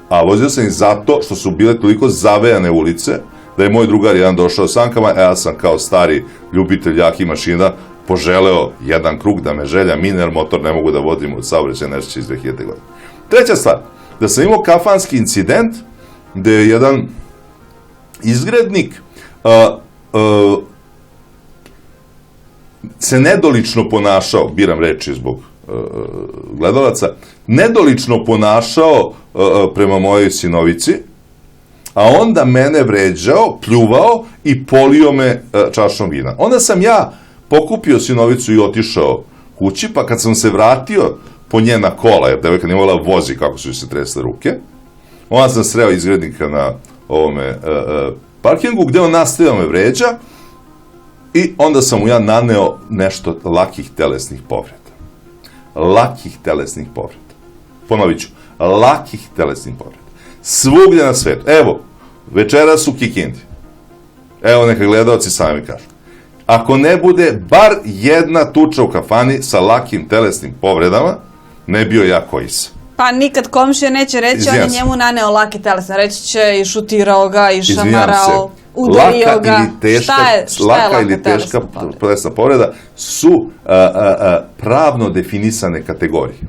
A vozio sam ih zato što su bile toliko zavejane ulice, da je moj drugar jedan došao sankama, a ja sam kao stari ljubitelj jakih mašina poželeo jedan krug da me želja mine, jer motor ne mogu da vodim od saobraćaja nesreće iz 2000. godine. Treća stvar, da sam imao kafanski incident gde je jedan izgrednik se nedolično ponašao, biram reči zbog gledalaca, nedolično ponašao prema mojoj sinovici, a onda mene vređao, pljuvao i polio me čašom vina. Onda sam ja pokupio sinovicu i otišao kući, pa kad sam se vratio po njena kola, jer devojka nije mogla vozi kako su joj se tresle ruke, onda sam sreo izgrednika na ovome parkingu, gde on nastavio me vređa i onda sam mu ja naneo nešto lakih telesnih povreda. Lakih telesnih povreda. Ponovit ću, lakih telesnih povreda. Svugdje na svetu. Evo, večeras u Kikindi. Evo, neka gledalci sami kažu. Ako ne bude bar jedna tuča u kafani sa lakim telesnim povredama, ne bio ja koji sam. Pa nikad komšija neće reći, on je njemu naneo lake telesne. Reći će i šutirao ga, i šamarao, udario ga. Šta je laka ili teška telesna povreda su pravno definisane kategorije.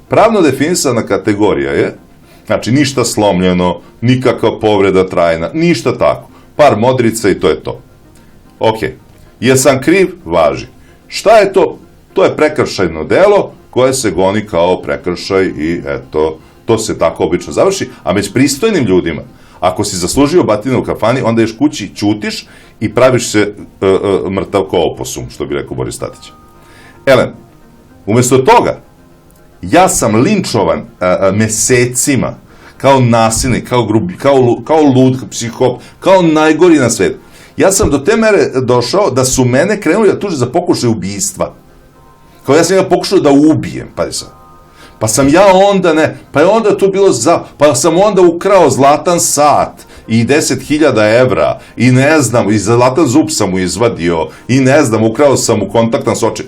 Pravno definisana kategorija je, znači ništa slomljeno, nikakva povreda trajna, ništa tako. Par modrica i to je to. Ok, jesam kriv? Važi. Šta je to? To je prekršajno delo koje se goni kao prekršaj i eto, to se tako obično završi, a među pristojnim ljudima, ako si zaslužio batine u kafani, onda ješ kući, ćutiš i praviš se mrtav ko oposum, što bi rekao Boris Tatić. Elem, umesto toga, ja sam linčovan mesecima, kao nasilnik, kao lud, psihop, kao najgori na svetu. Ja sam do te mere došao da su mene krenuli da tuže za pokušaj ubistva. Kao ja sam ja pokušao da ubijem, pazi sad. Pa sam ja onda pa je onda to bilo pa sam onda ukrao zlatan sat i 10.000 evra i ne znam, i zlatan zub sam mu izvadio i ne znam, ukrao sam mu kontaktan s oči.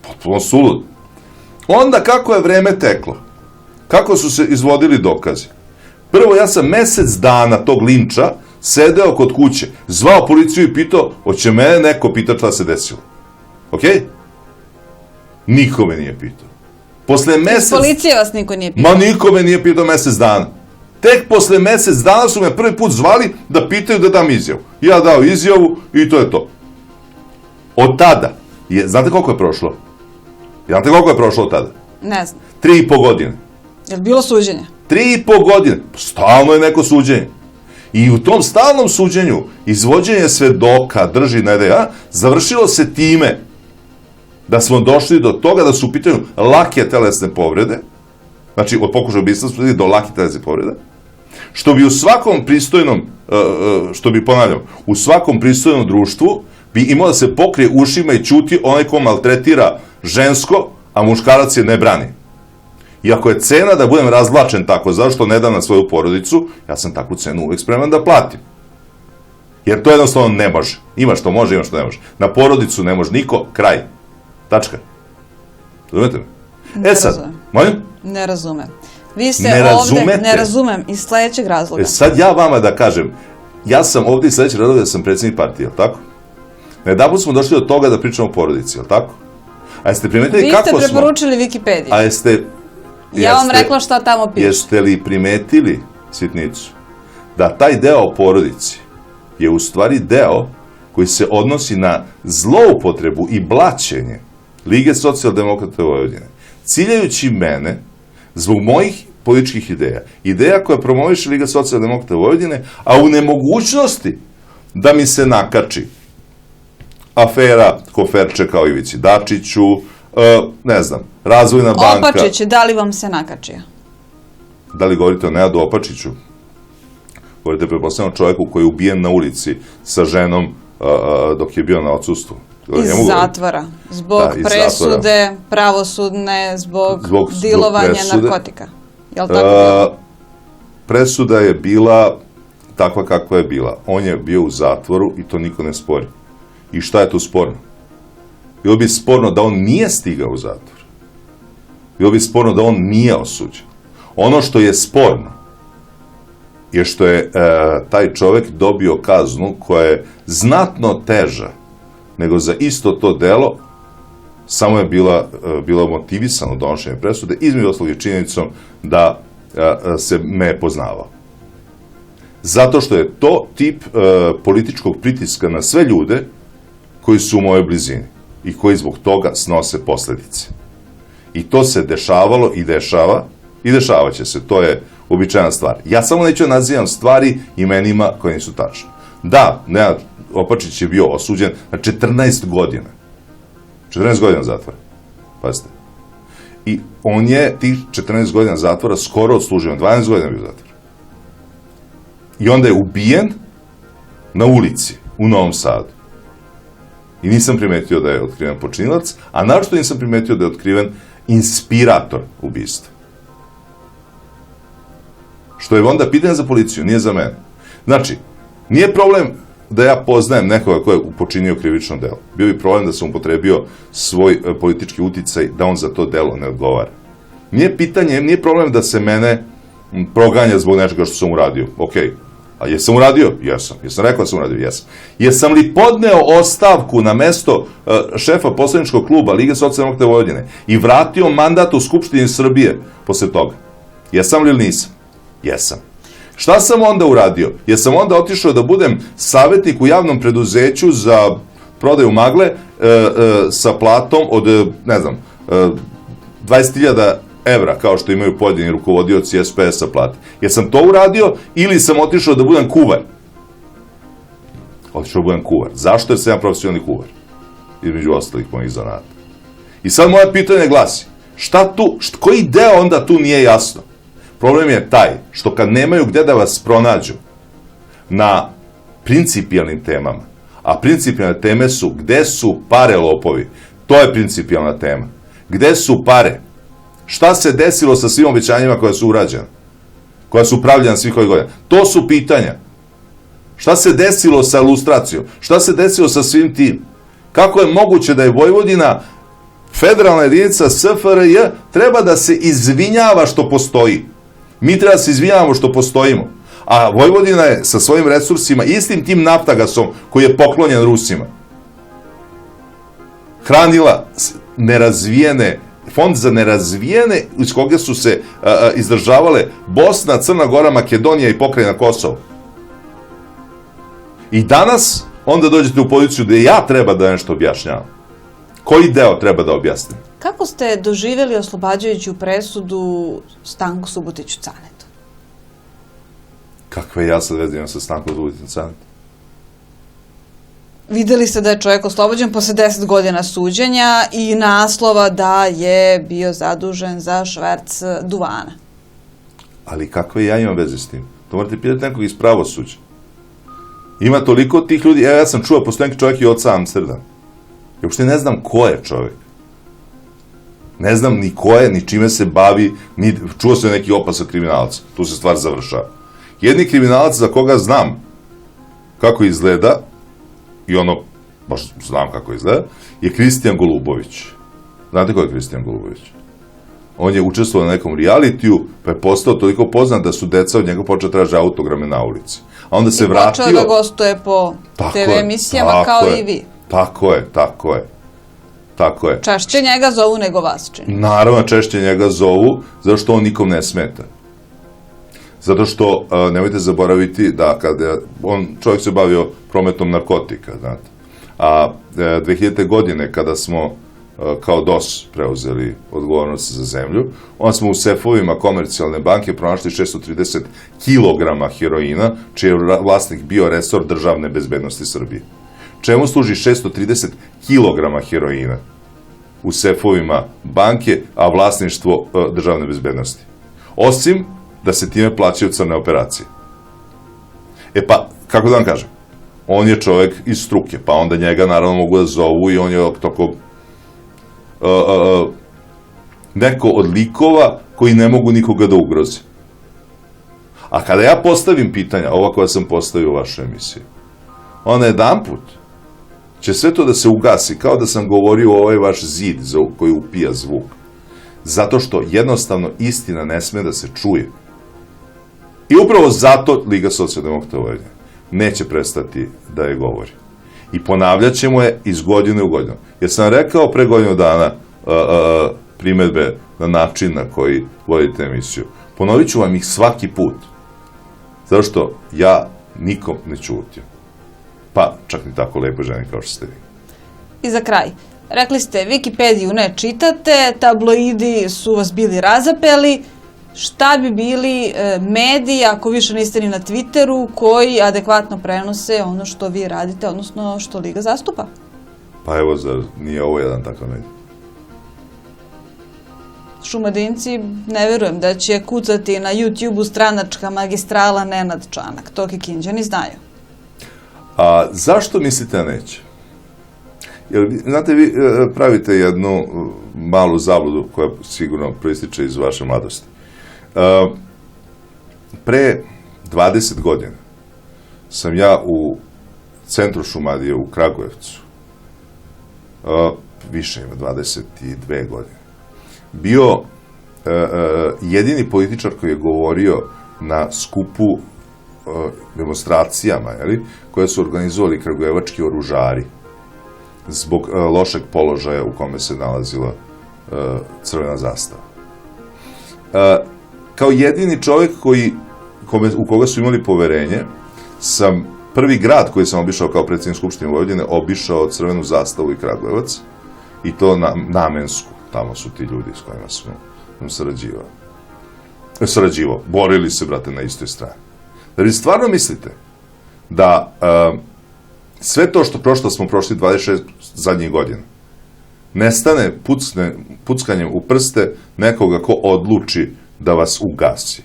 Potpuno sulud. Onda kako je vreme teklo? Kako su se izvodili dokazi? Prvo, ja sam mesec dana tog linča sedeo kod kuće, zvao policiju i pitao, hoće mene neko pitati šta se desilo. Okej? Niko me nije pitao. Iz policije vas niko nije pitao? Ma niko me nije pitao mesec dana. Tek posle mesec dana su me prvi put zvali da pitaju da dam izjavu. Ja dao izjavu i to je to. Od tada, znate koliko je prošlo? Znate koliko je prošlo od tada? Ne znam. 3,5 godine. Je li bilo suđenje? 3,5 godine. Stalno je neko suđenje. I u tom stalnom suđenju, izvođenje svedoka, drži, ne da ja, završilo se time da smo došli do toga da su u pitanju lake telesne povrede, znači od pokušaja ubistva smo do lake telesne povrede, što bi u svakom pristojnom, što bi ponavljam, u svakom pristojnom društvu bi imao da se pokrije ušima i ćuti onaj ko maltretira žensko, a muškarac je ne brani. I ako je cena da budem razvlačen tako, zašto ne dam na svoju porodicu, ja sam takvu cenu uvek spreman da platim. Jer to jednostavno ne može. Ima što može, ima što ne može. Na porodicu ne može niko, kraj. Tačka. Razumete me? Sad, molim? Ne razumem. Vi ste Ne ovde, razumete? ne razumem, iz sledećeg razloga. Sad ja vama da kažem, ja sam ovdje iz sledećeg razloga da sam predsjednik partije, jel tako? Najedanput smo došli do toga da pričamo o porodici, jel tako? A jeste primetili kako smo... Vi ste preporučili Wikipediju. A jeste... Ja vam rekla šta tamo piše. Jeste li primetili, sitnicu, da taj deo o porodici je u stvari deo koji se odnosi na zloupotrebu i blaćenje Lige socijaldemokrata Vojvodine, ciljajući mene zbog mojih političkih ideja, ideja koja promoviše Liga socijaldemokrata Vojvodine, a u nemogućnosti da mi se nakači afera koferče kao Ivici Dačiću, ne znam, Razvojna banka... Opačić, da li vam se nakačio? Da li govorite o Nenadu Opačiću? Govorite pretpostavljeno o čovjeku koji je ubijen na ulici sa ženom dok je bio na odsustvu. Iz zatvora. Zbog presude, pravosudne, zbog dilovanja narkotika. Je li tako bilo? Presuda je bila takva kakva je bila. On je bio u zatvoru i to niko ne spori. I šta je tu sporno? Bilo bi sporno da on nije stigao u zatvor. Bilo bi sporno da on nije osuđen. Ono što je sporno je što je taj čovek dobio kaznu koja je znatno teža nego za isto to delo, samo je bilo motivisano donošenje presude, između ostalog je činjenicom da se me poznavao. Zato što je to tip političkog pritiska na sve ljude koji su u mojoj blizini i koji zbog toga snose posledice. I to se dešavalo i dešava i dešavaće se, to je uobičajena stvar. Ja samo neću da nazivam stvari imenima koje nisu tačne. Da, Nenad Opačić je bio osuđen na 14 godina. 14 godina zatvora. Pazite. I on je tih 14 godina zatvora skoro odslužio, 12 godina bio zatvor. I onda je ubijen na ulici u Novom Sadu. I nisam primetio da je otkriven počinilac, a naročito nisam primetio da je otkriven inspirator ubistva. Što je onda pitanje za policiju, nije za mene. Znači, nije problem da ja poznajem nekoga ko je počinio krivično delo. Bio bi problem da sam upotrebio svoj politički uticaj da on za to delo ne odgovara. Nije problem da se mene proganja zbog nečega što sam uradio. Okej. A jesam uradio? Jesam. Jesam rekao da sam uradio? Jesam. Jesam li podneo ostavku na mesto šefa poslaničkog kluba Lige socijaldemokrata Vojvodine i vratio mandat u Skupštini Srbije posle toga? Jesam li ili nisam? Jesam. Šta sam onda uradio? Jesam onda otišao da budem savjetnik u javnom preduzeću za prodaju magle sa platom od, ne znam, 20.000 evra, kao što imaju pojedini rukovodioci SPS-a plate. Jesam to uradio ili sam otišao da budem kuvar? Otišao da budem kuvar. Zašto? Jer sam ja profesionalni kuvar. Između ostalih mojih zanata. I sad moje pitanje glasi, šta tu, koji deo onda tu nije jasno? Problem je taj što kad nemaju gde da vas pronađu na principijalnim temama, a principijalne teme su gde su pare lopovi, to je principijalna tema. Gde su pare? Šta se desilo sa svim obećanjima koja su urađena? Koja su pravljena svih ovih godina? To su pitanja. Šta se desilo sa lustracijom? Šta se desilo sa svim tim? Kako je moguće da je Vojvodina, federalna jedinica SFRJ, treba da se izvinjava što postoji? Mi treba da se izvinjavamo što postojimo. A Vojvodina je sa svojim resursima, istim tim naftagasom koji je poklonjen Rusima, hranila nerazvijene, fond za nerazvijene, iz koga su se izdržavale Bosna, Crna Gora, Makedonija i pokrajina Kosovo. I danas onda dođete u poziciju gde ja treba da nešto objašnjavam. Koji deo treba da objasnim? Kako ste doživjeli oslobađajuću presudu Stanku Subotiću Canetu? Kakve ja sad veze imam sa Stankom Dulićem Cantom? Videli ste da je čovjek oslobođen posle 10 godina suđenja i naslova da je bio zadužen za šverc duvana. Ali kakve ja imam veze s tim? To morate pitati nekog iz pravosuđa. Ima toliko tih ljudi, evo ja sam čuo, postoji neki čovjek i oca Amsterdam. Ja uopšte ne znam ko je čovjek. Ne znam ni ko je, ni čime se bavi, ni čuo sam neki opasak kriminalac. Tu se stvar završava. Jedni kriminalac za koga znam kako izgleda, i ono, baš znam kako izgleda, je Kristijan Golubović. Znate ko je Kristijan Golubović? On je učestvovao na nekom realitiju, pa je postao toliko poznat da su deca od njega počela traže autograme na ulici. A onda se vratio... I počeo da gostuje po TV emisijama kao i vi. Tako je. Češće njega zovu nego vas, čini. Naravno, češće njega zovu, zato što on nikom ne smeta. Zato što, nemojte zaboraviti da kada čovjek se bavio prometom narkotika, znate. A 2000. godine, kada smo kao DOS preuzeli odgovornost za zemlju, onda smo u sefovima Komercijalne banke pronašli 630 kilograma heroina, čiji je vlasnik bio resor državne bezbednosti Srbije. Čemu služi 630 kilograma heroina u sefovima banke, a vlasništvo državne bezbednosti? Osim da se time plaćaju crne operacije. E pa, kako da vam kažem, on je čovjek iz struke, pa onda njega naravno mogu da zovu i on je tako neko od likova koji ne mogu nikoga da ugroze. A kada ja postavim pitanja, ova koja sam postavio u vašoj emisiji, onda jedanput će sve to da se ugasi, kao da sam govorio o ovaj vaš zid koji upija zvuk. Zato što jednostavno istina ne sme da se čuje. I upravo zato Liga socijaldemokrata Vojvodine neće prestati da je govori. I ponavljat ćemo je iz godine u godinu. Jer sam rekao pre godinu dana primedbe na način na koji vodite emisiju. Ponovit ću vam ih svaki put. Zato što ja nikom ne ćutim. Pa čak ni tako lepo ženi kao što ste vi. I za kraj, rekli ste, Wikipediju ne čitate, tabloidi su vas bili razapeli. Šta bi bili mediji, ako više niste ni na Twitteru, koji adekvatno prenose ono što vi radite, odnosno što Liga zastupa? Pa evo, zar nije ovo jedan takav medij? Šumadinci, ne verujem da će kucati na YouTube-u stranačka magistrala Nenad Čanak. To Kikinđani znaju. A zašto mislite da neće? Jer, znate, vi pravite jednu malu zabludu koja sigurno proističe iz vaše mladosti. Pre 20 godina sam ja u centru Šumadije u Kragujevcu, više ima 22 godine, bio jedini političar koji je govorio na skupu demonstracijama, koje su organizovali kragujevački oružari zbog lošeg položaja u kome se nalazila crvena zastava. Kao jedini čovjek u koga su imali poverenje, sam prvi grad koji sam obišao kao predsjednik Skupštine Vojvodine, obišao crvenu zastavu i Kragujevac, i to namensku. Tamo su ti ljudi s kojima sam sarađivao. Borili se, brate, na istoj strani. Da vi stvarno mislite da sve to što smo prošli 26 zadnjih godina nestane puckanjem u prste nekoga ko odluči da vas ugasi?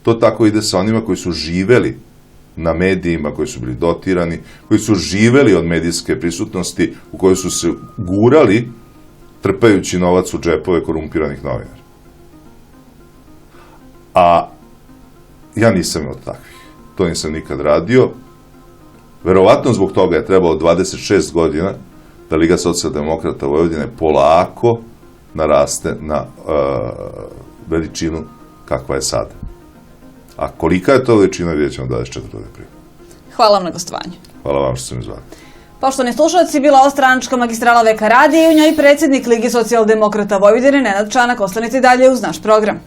To tako ide sa onima koji su živeli na medijima, koji su bili dotirani, koji su živeli od medijske prisutnosti u kojoj su se gurali trpajući novac u džepove korumpiranih novinara. A ja nisam od takvih. To nisam nikad radio. Verovatno zbog toga je trebalo 26 godina da Liga socijaldemokrata Vojvodine polako naraste na veličinu kakva je sada. A kolika je to veličina, vidjet ćemo 24. aprila. Hvala vam na gostovanju. Hvala vam što ste mi zvali. Poštovani slušalci, bila ovo stranačka magistrala VK radija i u njoj predsjednik Lige socijaldemokrata Vojvodine Nenad Čanak. Ostanite dalje uz naš program.